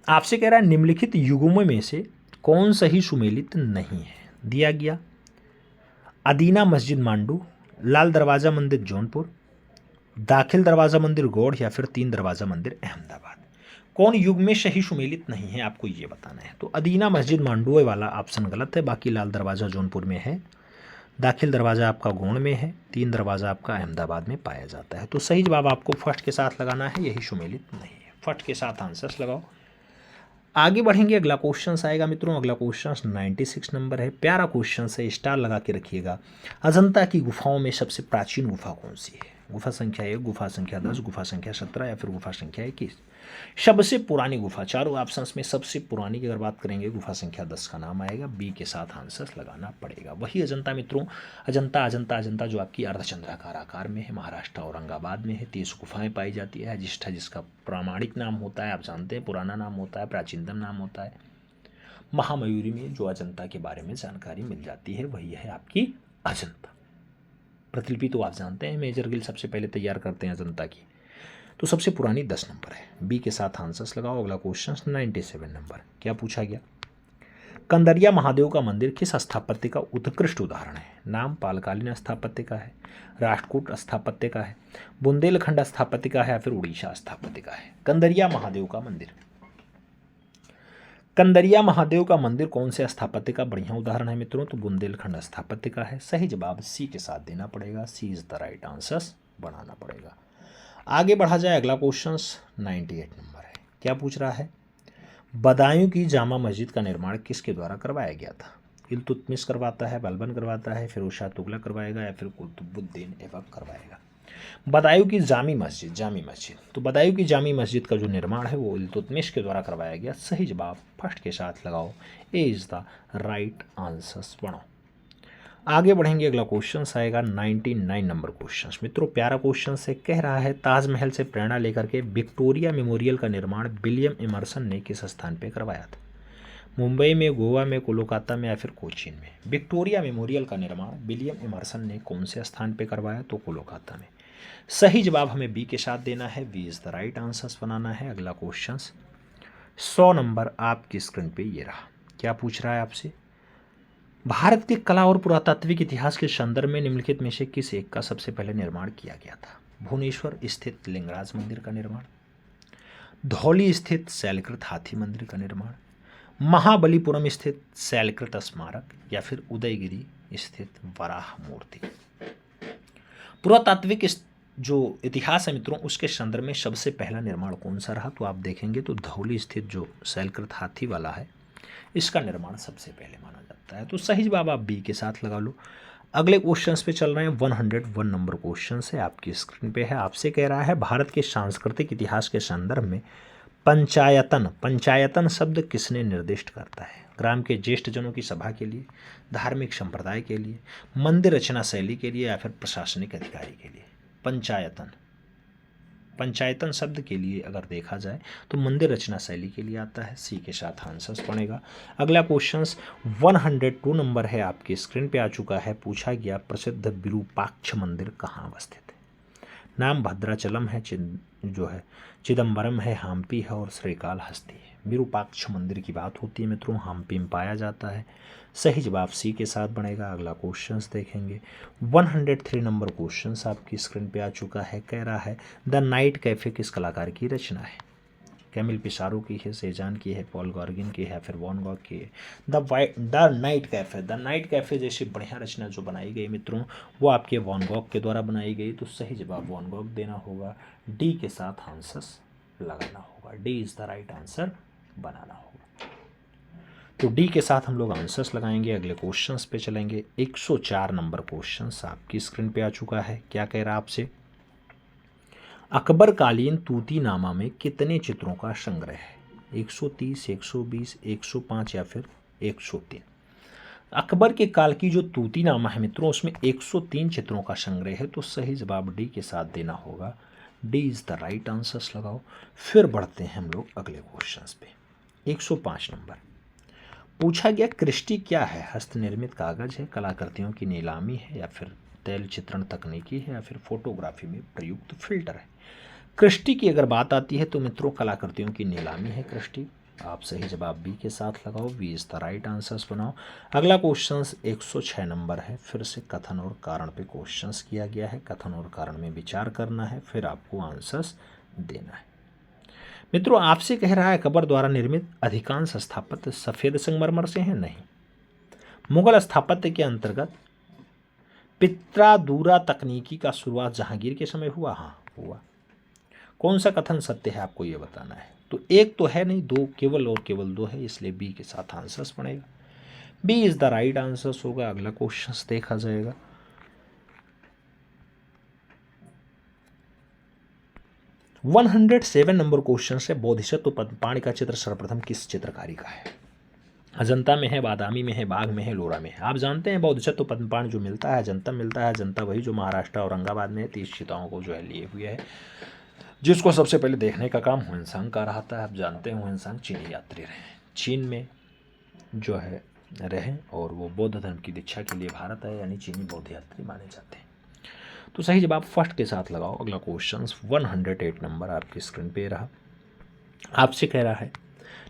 आपसे कह रहा है निम्नलिखित युगों में से कौन सही सुमेलित नहीं है? दिया गया अदीना मस्जिद मांडू, लाल दरवाज़ा मंदिर जौनपुर, दाखिल दरवाज़ा मंदिर गौड़ या फिर 3 दरवाज़ा मंदिर अहमदाबाद। कौन युग में सही सुमेलित नहीं है आपको ये बताना है। तो अदीना मस्जिद मांडुए वाला ऑप्शन गलत है, बाकी लाल दरवाज़ा जौनपुर में है, दाखिल दरवाज़ा आपका गोंड में है, 3 दरवाज़ा आपका अहमदाबाद में पाया जाता है। तो सही जवाब आपको फर्स्ट के साथ लगाना है, यही सुमेलित नहीं है। फर्स्ट के साथ आंसर्स लगाओ। आगे बढ़ेंगे, अगला क्वेश्चन आएगा मित्रों। अगला क्वेश्चन 96 नंबर है, प्यारा क्वेश्चन है, स्टार लगा के रखिएगा। अजंता की गुफाओं में सबसे प्राचीन गुफा कौन सी है? गुफा संख्या 1, गुफा संख्या 10, गुफा संख्या 17 या फिर गुफा संख्या 21। सबसे पुरानी गुफा, चारों ऑप्शंस में सबसे पुरानी की अगर बात करेंगे गुफा संख्या 10 का नाम आएगा। बी के साथ आंसर्स लगाना पड़ेगा। वही अजंता मित्रों, अजंता जो आपकी अर्धचंद्राकार आकार में है, महाराष्ट्र औरंगाबाद में है। 30 गुफाएं पाई जाती है। अजिष्ठा जिसका प्रामाणिक नाम होता है, आप जानते हैं, पुराना नाम होता है, प्राचीनतम नाम होता है। महामयूरी में जो अजंता के बारे में जानकारी मिल जाती है वही है आपकी अजंता। प्रतिलिपि तो आप जानते हैं मेजर गिल सबसे पहले तैयार करते हैं अजंता की। तो सबसे पुरानी 10 नंबर है। बी के साथ आंसर्स लगाओ। अगला क्वेश्चन 97 नंबर, क्या पूछा गया? कंदरिया महादेव का मंदिर किस स्थापत्य का उत्कृष्ट उदाहरण है? नाम पालकालीन स्थापत्य का है, राष्ट्रकूट स्थापत्य का है, बुंदेलखंड स्थापत्य का है या फिर उड़ीसा स्थापत्य का है। कंदरिया महादेव का मंदिर, कंदरिया महादेव का मंदिर कौन से स्थापत्य का बढ़िया उदाहरण है मित्रों? तो बुंदेलखंड स्थापत्य का है। सही जवाब सी के साथ देना पड़ेगा, सी इज द राइट आंसर्स बनाना पड़ेगा। आगे बढ़ा जाए, अगला क्वेश्चन 98 नंबर है, क्या पूछ रहा है? बदायूं की जामा मस्जिद का निर्माण किसके द्वारा करवाया गया था? इल्तुतमिश करवाता है, बलबन करवाता है, फिरोज शाह तुगलक करवाएगा या फिर कुतुबुद्दीन ऐबक करवाएगा। बदायूं की जामी मस्जिद, तो बदायूं की जामी मस्जिद का जो निर्माण है वो इल्तुतमिश के द्वारा करवाया गया। सही जवाब फर्स्ट के साथ लगाओ, ए इज़ द राइट आंसर्स बनाओ। आगे बढ़ेंगे, अगला क्वेश्चन आएगा 99 नंबर क्वेश्चन। मित्रों प्यारा क्वेश्चन से कह रहा है, ताजमहल से प्रेरणा लेकर के विक्टोरिया मेमोरियल का निर्माण विलियम एमर्सन ने किस स्थान पर करवाया था? मुंबई में, गोवा में, कोलकाता में या फिर कोचीन में? विक्टोरिया मेमोरियल का निर्माण विलियम एमर्सन ने कौन से स्थान पर करवाया? तो कोलकाता में। सही जवाब हमें बी के साथ देना है, B is the right answers बनाना है। अगला क्वेश्चन 100 नंबर आपकी स्क्रीन पे ये रहा। क्या पूछ रहा है आपसे? भारत के कला और पुरातात्विक इतिहास के संदर्भ में निम्नलिखित में से किस एक का सबसे पहले निर्माण किया गया था? भुवनेश्वर स्थित लिंगराज मंदिर का निर्माण, धौली स्थित शैलकृत हाथी मंदिर का निर्माण, महाबलीपुरम स्थित शैलकृत स्मारक या फिर उदयगिरी स्थित वराह मूर्ति? पुरातात्विक जो इतिहास है मित्रों उसके संदर्भ में सबसे पहला निर्माण कौन सा रहा? तो आप देखेंगे तो धौली स्थित जो शैलकृत हाथी वाला है इसका निर्माण सबसे पहले माना जाता है। तो सही जवाब आप बी के साथ लगा लो। अगले क्वेश्चंस पे चल रहे हैं। 101 नंबर क्वेश्चन है, आपकी स्क्रीन पे है। आपसे कह रहा है, भारत के सांस्कृतिक इतिहास के संदर्भ में पंचायतन शब्द किसने निर्दिष्ट करता है? ग्राम के ज्येष्ठ जनों की सभा के लिए, धार्मिक संप्रदाय के लिए, मंदिर रचना शैली के लिए या फिर प्रशासनिक अधिकारी के लिए? पंचायतन शब्द के लिए अगर देखा जाए तो मंदिर रचना शैली के लिए आता है। सी के साथ आंसर्स पड़ेगा। अगला क्वेश्चन 102 नंबर है, आपकी स्क्रीन पे आ चुका है। पूछा गया, प्रसिद्ध विरूपाक्ष मंदिर कहाँ अवस्थित है? नाम भद्राचलम है, जो है चिदम्बरम है, हम्पी है और श्रीकालहस्ती है। विरूपाक्ष मंदिर की बात होती है मित्रों, हम्पी में पाया जाता है। सही जवाब सी के साथ बनेगा। अगला क्वेश्चंस देखेंगे। 103 नंबर क्वेश्चंस आपकी स्क्रीन पे आ चुका है। कह रहा है, द नाइट कैफे किस कलाकार की रचना है? कैमिल पिसारो की है, सेजान की है, पॉल गॉर्गिन की है, फिर वॉन गॉग की है? द नाइट कैफे जैसी बढ़िया रचना जो बनाई गई मित्रों वो आपके वॉन गॉग के द्वारा बनाई गई। तो सही जवाब वॉन गॉग देना होगा। डी के साथ आंसर्स लगाना होगा। D is the right answer बनाना होगा। तो डी के साथ हम लोग आंसर्स लगाएंगे। अगले क्वेश्चंस पे चलेंगे। 104 नंबर क्वेश्चंस आपकी स्क्रीन पे आ चुका है। क्या कह रहा है आपसे? अकबरकालीन तूतीनामा में कितने चित्रों का संग्रह है? 130, 120, 105 या फिर 103? अकबर के काल की जो तूतीनामा है मित्रों उसमें 103 चित्रों का संग्रह है। तो सही जवाब डी के साथ देना होगा। D is the right answers लगाओ। फिर बढ़ते हैं हम लोग अगले क्वेश्चंस पे। 105 नंबर पूछा गया, क्रिस्टी क्या है? हस्तनिर्मित कागज है, कलाकृतियों की नीलामी है या फिर तैल चित्रण तकनीकी है या फिर फोटोग्राफी में प्रयुक्त फिल्टर है? क्रिस्टी की अगर बात आती है तो मित्रों कलाकृतियों की नीलामी है क्रिस्टी। आप सही जवाब बी के साथ लगाओ। B is the right answers बनाओ। अगला क्वेश्चन 106 नंबर है। फिर से कथन और कारण पे क्वेश्चंस किया गया है। कथन और कारण में विचार करना है, फिर आपको आंसर्स देना है। मित्रों आपसे कह रहा है, अकबर द्वारा निर्मित अधिकांश स्थापत्य सफेद संगमरमर से हैं? नहीं। मुगल स्थापत्य के अंतर्गत पित्रादूरा तकनीकी का शुरुआत जहांगीर के समय हुआ? हाँ हुआ। कौन सा कथन सत्य है आपको ये बताना है। तो एक तो है नहीं, दो केवल और केवल दो है, इसलिए बी के साथ आंसर्स बनेगा। B is the right answers होगा। अगला क्वेश्चन देखा जाएगा। 107 नंबर क्वेश्चन है। बोधिसत्व पद्मपाणि का चित्र सर्वप्रथम किस चित्रकारी का है? अजंता में है, बादामी में है, बाघ में है, लोरा में है? आप जानते हैं बोधिसत्व पद्मपाणि जो मिलता है अजंता मिलता है। अजंता वही जो महाराष्ट्र औरंगाबाद में 30 चिताओं को जो है लिए हुए है, जिसको सबसे पहले देखने का काम हुएनसांग का रहा था। आप जानते हैं हुएनसांग चीनी यात्री रहे, चीन में जो है रहे और वो बौद्ध धर्म की दीक्षा के लिए भारत आए, यानी चीनी बौद्ध यात्री माने जाते हैं। तो सही जवाब फर्स्ट के साथ लगाओ। अगला क्वेश्चन 108 नंबर आपकी स्क्रीन पे रहा। आपसे कह रहा है,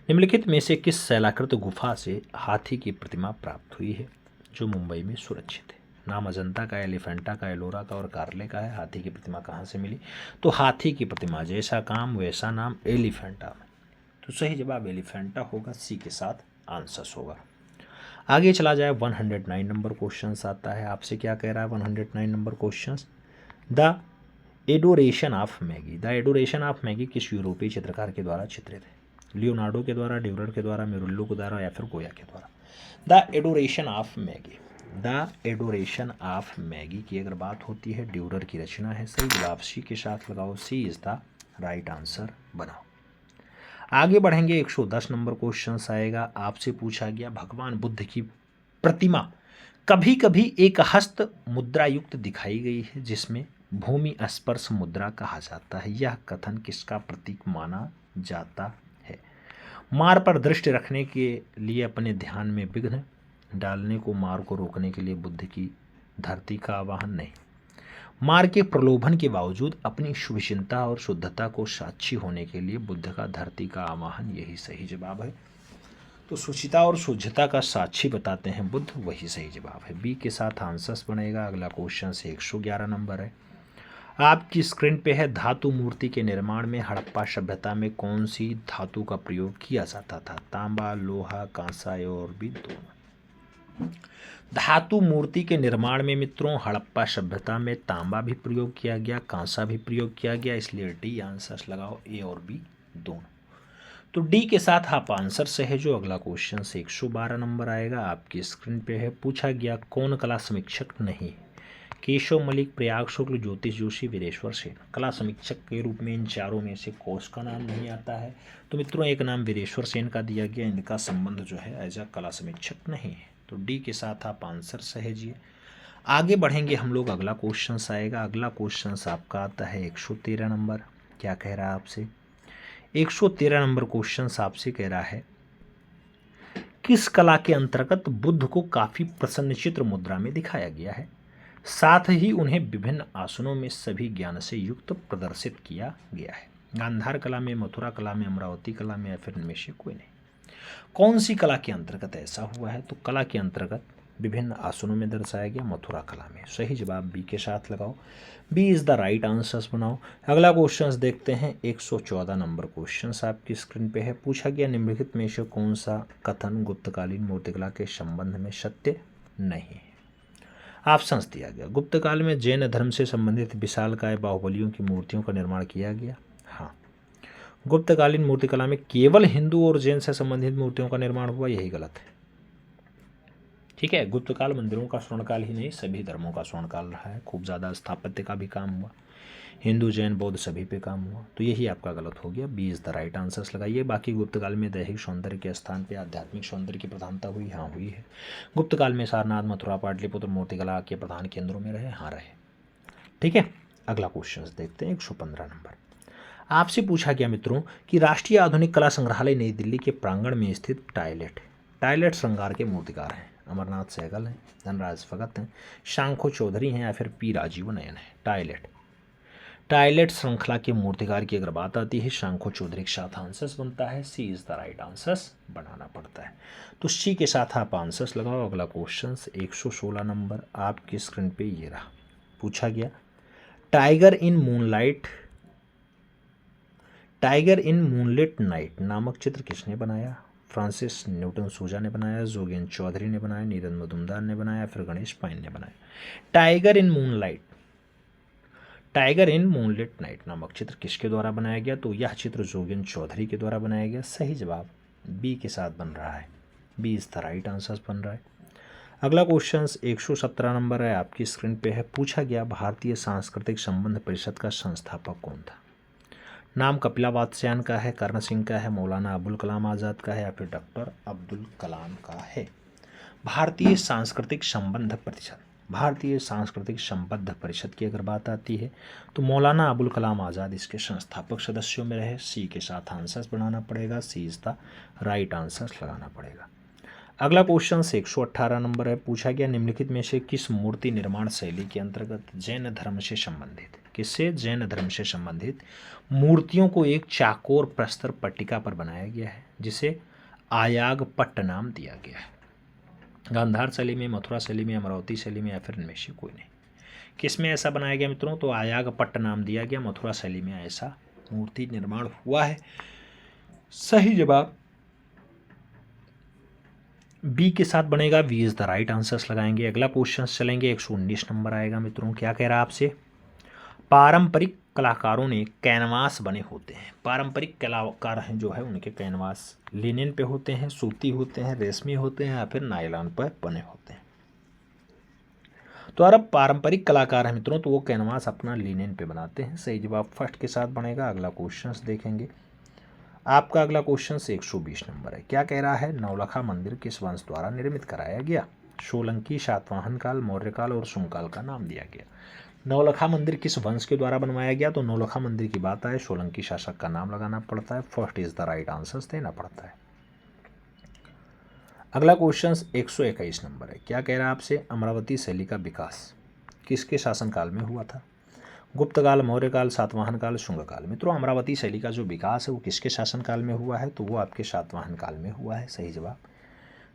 निम्नलिखित में से किस शैलाकृत गुफा से हाथी की प्रतिमा प्राप्त हुई है जो मुंबई में सुरक्षित है? नाम अजंता का, एलिफेंटा का, एलोरा का और कार्ले का है। हाथी की प्रतिमा कहाँ से मिली? तो हाथी की प्रतिमा जैसा काम वैसा नाम, एलिफेंटा में। तो सही जवाब एलिफेंटा होगा। सी के साथ आंसर्स होगा। आगे चला जाए। 109 नंबर क्वेश्चन आता है। आपसे क्या कह रहा है 109 number question? The adoration of Maggi. The adoration of Maggi किस यूरोपीय चित्रकार के द्वारा चित्रित है? लियोनार्डो के द्वारा, ड्यूरर के द्वारा, मेरुल्लो के द्वारा या फिर गोया के द्वारा? The adoration of Maggi, the adoration of Maggi की अगर बात होती है ड्यूरर की रचना है। सही जवाब सी के साथ लगाओ, सी इज द राइट आंसर बनाओ। आगे बढ़ेंगे, 110 नंबर क्वेश्चन आएगा। आपसे पूछा गया भगवान बुद्ध की प्रतिमा कभी कभी एक हस्त मुद्रा युक्त दिखाई गई है जिसमें भूमि स्पर्श मुद्रा कहा जाता है, यह कथन किसका प्रतीक माना जाता है? मार पर दृष्टि रखने के लिए अपने ध्यान में विघ्न डालने को, मार को रोकने के लिए बुद्ध की धरती का आवाहन नहीं, मार के प्रलोभन के बावजूद अपनी शुभचिंता और शुद्धता को साक्षी होने के लिए बुद्ध का धरती का आवाहन, यही सही जवाब है। तो शुचिता और शुद्धता का साक्षी बताते हैं बुद्ध, वही सही जवाब है। बी के साथ आंसर्स बनेगा। अगला क्वेश्चन से 111 नंबर है। आपकी स्क्रीन पे है, धातु मूर्ति के निर्माण में हड़प्पा सभ्यता में कौन सी धातु का प्रयोग किया जाता था? तांबा, लोहा, कांसा और भी दोनों। धातु मूर्ति के निर्माण में मित्रों हड़प्पा सभ्यता में तांबा भी प्रयोग किया गया, कांसा भी प्रयोग किया गया, इसलिए डी आंसर्स लगाओ, ए और बी दोनों। तो डी के साथ आप आंसर से है। जो अगला क्वेश्चन से 112 नंबर आएगा, आपकी स्क्रीन पे है। पूछा गया कौन कला समीक्षक नहीं? केशव मलिक, प्रयाग शुक्ल, ज्योतिष जोशी, वीरेश्वर सेन। कला समीक्षक के रूप में इन चारों में से कोष का नाम नहीं आता है। तो मित्रों एक नाम वीरेश्वर सेन का दिया गया, इनका संबंध जो है एज अ कला समीक्षक नहीं है। तो डी के साथ आप आंसर सहेजिए। आगे बढ़ेंगे हम लोग, अगला क्वेश्चन आएगा। अगला क्वेश्चन आपका आता है 113 नंबर। क्या कह रहा है आपसे? 113 नंबर क्वेश्चन आपसे कह रहा है किस कला के अंतर्गत बुद्ध को काफी प्रसन्न चित्र मुद्रा में दिखाया गया है, साथ ही उन्हें विभिन्न आसनों में सभी ज्ञान से युक्त प्रदर्शित किया गया है? गांधार कला में, मथुरा कला में, अमरावती कला में, या फिर इनमें से कोई नहीं। कौन सी कला के अंतर्गत ऐसा हुआ है? तो कला के अंतर्गत विभिन्न आसनों में दर्शाया गया, मथुरा कला में। सही जवाब बी के साथ लगाओ, B is the right answers बनाओ। अगला क्वेश्चन देखते हैं, 114 नंबर क्वेश्चन आपकी स्क्रीन पे है। पूछा गया निम्नलिखित में से कौन सा कथन गुप्तकालीन मूर्तिकला के संबंध में सत्य नहीं है? ऑप्शंस दिया गया, गुप्त काल में जैन धर्म से संबंधित विशालकाय बाहुबलियों की मूर्तियों का निर्माण किया गया। हाँ, गुप्तकालीन मूर्तिकला में केवल हिंदू और जैन से संबंधित मूर्तियों का निर्माण हुआ, यही गलत है। ठीक है, गुप्तकाल मंदिरों का स्वर्णकाल ही नहीं, सभी धर्मों का स्वर्णकाल रहा है। खूब ज़्यादा स्थापत्य का भी काम हुआ, हिंदू जैन बौद्ध सभी पे काम हुआ। तो यही आपका गलत हो गया, B is the right answers लगाइए। बाकी गुप्तकाल में दैहिक सौंदर्य के स्थान पे आध्यात्मिक सौंदर्य की प्रधानता हुई, हाँ हुई है। गुप्तकाल में सारनाथ, मथुरा, पाटलिपुत्र मूर्तिकला के प्रधान केंद्रों में रहे, हाँ रहे। ठीक है, अगला क्वेश्चन देखते हैं, 115 नंबर। आपसे पूछा गया मित्रों कि राष्ट्रीय आधुनिक कला संग्रहालय नई दिल्ली के प्रांगण में स्थित टायलेट श्रृंगार के मूर्तिकार हैं। अमरनाथ सहगल हैं, धनराज भगत हैं, शांखो चौधरी हैं, या फिर पी राजीव नयन है। टायलेट श्रृंखला के मूर्तिकार की अगर बात आती है, शांखो चौधरी के साथ आंसर्स बनता है, सी इज द राइट आंसर्स बनाना पड़ता है। तो सी के साथ आप आंसर्स लगाओ। अगला क्वेश्चन 116 नंबर आपकी स्क्रीन पे ये रहा। पूछा गया टाइगर इन मूनलिट नाइट नामक चित्र किसने बनाया? फ्रांसिस न्यूटन सूजा ने बनाया, जोगेन चौधरी ने बनाया, नीरज मजुमदार ने बनाया, फिर गणेश पाइन ने बनाया। टाइगर इन मूनलिट नाइट नामक चित्र किसके द्वारा बनाया गया? तो यह चित्र जोगेन चौधरी के द्वारा बनाया गया। सही जवाब बी के साथ बन रहा है, B is the right answer बन रहा है। अगला क्वेश्चन 117 नंबर है, आपकी स्क्रीन पे है। पूछा गया भारतीय सांस्कृतिक संबंध परिषद का संस्थापक कौन था? नाम कपिला वात्स्यायन का है, कर्ण सिंह का है, मौलाना अबुल कलाम आज़ाद का है, या फिर डॉक्टर अब्दुल कलाम का है? भारतीय सांस्कृतिक संबंध परिषद की अगर बात आती है तो मौलाना अबुल कलाम आज़ाद इसके संस्थापक सदस्यों में रहे। सी के साथ आंसर्स बनाना पड़ेगा, सी इज द राइट आंसर्स लगाना पड़ेगा। अगला क्वेश्चन 118 नंबर है। पूछा गया निम्नलिखित में से किस मूर्ति निर्माण शैली के अंतर्गत जैन धर्म से संबंधित मूर्तियों को एक चाकोर प्रस्तर पट्टिका पर बनाया गया है, जिसे आयाग पट्ट नाम दिया गया है? गांधार शैली में, मथुरा शैली में, अमरावती शैली में, या फिर इनमें से कोई नहीं। किस में ऐसा बनाया गया मित्रों? तो आयाग पट्ट नाम दिया गया, मथुरा शैली में ऐसा मूर्ति निर्माण हुआ है। सही जवाब बी के साथ बनेगा, B is the right answers लगाएंगे। अगला क्वेश्चन चलेंगे, 119 नंबर आएगा मित्रों। क्या कह रहा है आपसे? पारंपरिक कलाकारों ने कैनवास बने होते हैं। पारंपरिक कलाकार हैं जो है उनके कैनवास लिनेन पे होते हैं, सूती होते हैं, रेशमी होते हैं या फिर नायलॉन पर बने होते हैं। तो अरब पारंपरिक कलाकार हैं मित्रों, तो वो कैनवास अपना लिनेन पे बनाते हैं। सही जवाब फर्स्ट के साथ बनेगा। अगला क्वेश्चन देखेंगे। आपका अगला क्वेश्चन 120 नंबर है। क्या कह रहा है? नौलखा मंदिर किस वंश द्वारा निर्मित कराया गया? सोलंकी, सातवाहन काल, मौर्य काल और शुंग काल का नाम दिया गया। नौलखा मंदिर किस वंश के द्वारा बनवाया गया? तो नौलखा मंदिर की बात आए सोलंकी शासक का नाम लगाना पड़ता है। First is the right answer देना पड़ता है। अगला क्वेश्चन 121 नंबर है। क्या कह रहा है आपसे? अमरावती शैली का विकास किसके शासनकाल में हुआ था? गुप्त काल, मौर्य काल, सातवाहन काल, शुंग काल। मित्रों अमरावती शैली का जो विकास है वो किसके शासनकाल में हुआ है? तो वो आपके सातवाहन काल में हुआ है। सही जवाब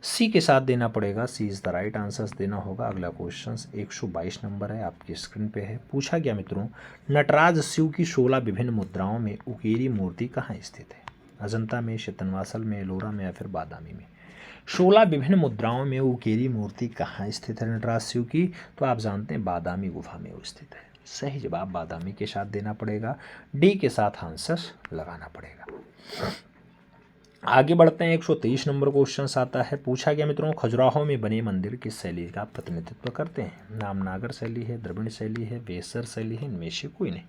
सी के साथ देना पड़ेगा। सी इज द राइट आंसर देना होगा। अगला क्वेश्चन 122 नंबर है, आपकी स्क्रीन पे है। पूछा गया मित्रों, नटराज शिव की 16 विभिन्न मुद्राओं में उकेरी मूर्ति कहाँ स्थित है? अजंता में, चितनवासल में, एलोरा में या फिर बादामी में? 16 विभिन्न मुद्राओं में उकेरी मूर्ति कहाँ स्थित है नटराज शिव की? तो आप जानते हैं बादामी गुफा में वो स्थित है। सही जवाब बादामी के साथ देना पड़ेगा। डी के साथ आंसर लगाना पड़ेगा। आगे बढ़ते हैं। 123 नंबर क्वेश्चन आता है। पूछा गया मित्रों, खजुराहो में बने मंदिर किस शैली का प्रतिनिधित्व करते हैं? नामनागर शैली है, द्रविड़ शैली है, बेसर शैली है, इनमें से कोई नहीं।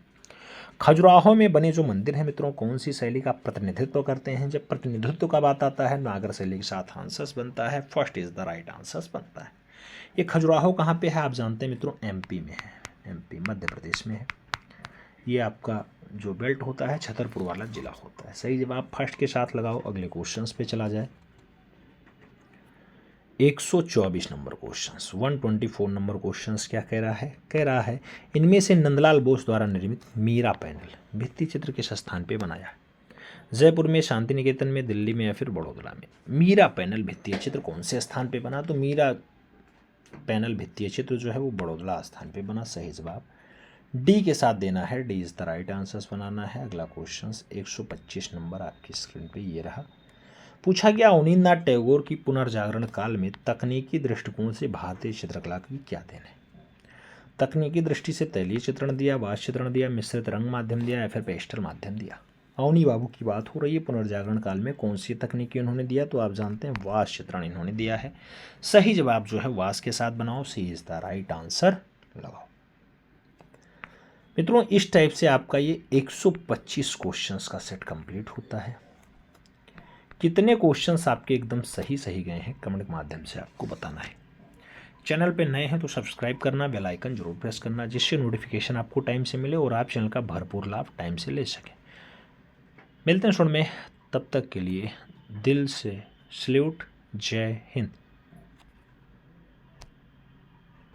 खजुराहो में बने जो मंदिर हैं मित्रों कौन सी शैली का प्रतिनिधित्व करते हैं? जब प्रतिनिधित्व का बात आता है नागर शैली के साथ आंसर बनता है। First is the right answer बनता है। ये खजुराहो कहाँ पे है? आप जानते हैं मित्रों एमपी में है, एमपी मध्य प्रदेश में है। ये आपका जो बेल्ट होता है छतरपुर वाला जिला होता है। सही जवाब फर्स्ट के साथ लगाओ। अगले क्वेश्चंस पे चला जाए। 124 नंबर क्वेश्चंस, 124 नंबर क्वेश्चंस क्या कह रहा है? कह रहा है इनमें से नंदलाल बोस द्वारा निर्मित मीरा पैनल भित्ति चित्र किस स्थान पे बनाया है? जयपुर में, शांति निकेतन में, दिल्ली में या फिर बड़ौदा में? मीरा पैनल भित्तीय चित्र कौन से स्थान पे बना? तो मीरा पैनल भित्तीय चित्र जो है वो बड़ौदा स्थान पे बना। सही जवाब डी के साथ देना है। D is the right answer बनाना है। अगला क्वेश्चन 125 नंबर आपकी स्क्रीन पे ये रहा। पूछा गया अवनींद्रनाथ टैगोर की पुनर्जागरण काल में तकनीकी दृष्टिकोण से भारतीय चित्रकला की क्या देन है? तकनीकी दृष्टि से तैलीय चित्रण दिया, वास चित्रण दिया, मिश्रित रंग माध्यम दिया या फिर पेस्टल माध्यम दिया? अवनी बाबू की बात हो रही है। पुनर्जागरण काल में कौन सी तकनीकी उन्होंने दिया? तो आप जानते हैं वास चित्रण इन्होंने दिया है। सही जवाब जो है वास के साथ बनाओ। सी इज द राइट आंसर लगाओ। मित्रों इस टाइप से आपका ये 125 क्वेश्चंस का सेट कंप्लीट होता है। कितने क्वेश्चंस आपके एकदम सही गए हैं कमेंट के माध्यम से आपको बताना है। चैनल पे नए हैं तो सब्सक्राइब करना, बेल आइकन जरूर प्रेस करना जिससे नोटिफिकेशन आपको टाइम से मिले और आप चैनल का भरपूर लाभ टाइम से ले सकें। मिलते हैं सुन में, तब तक के लिए दिल से सल्यूट। जय हिंद।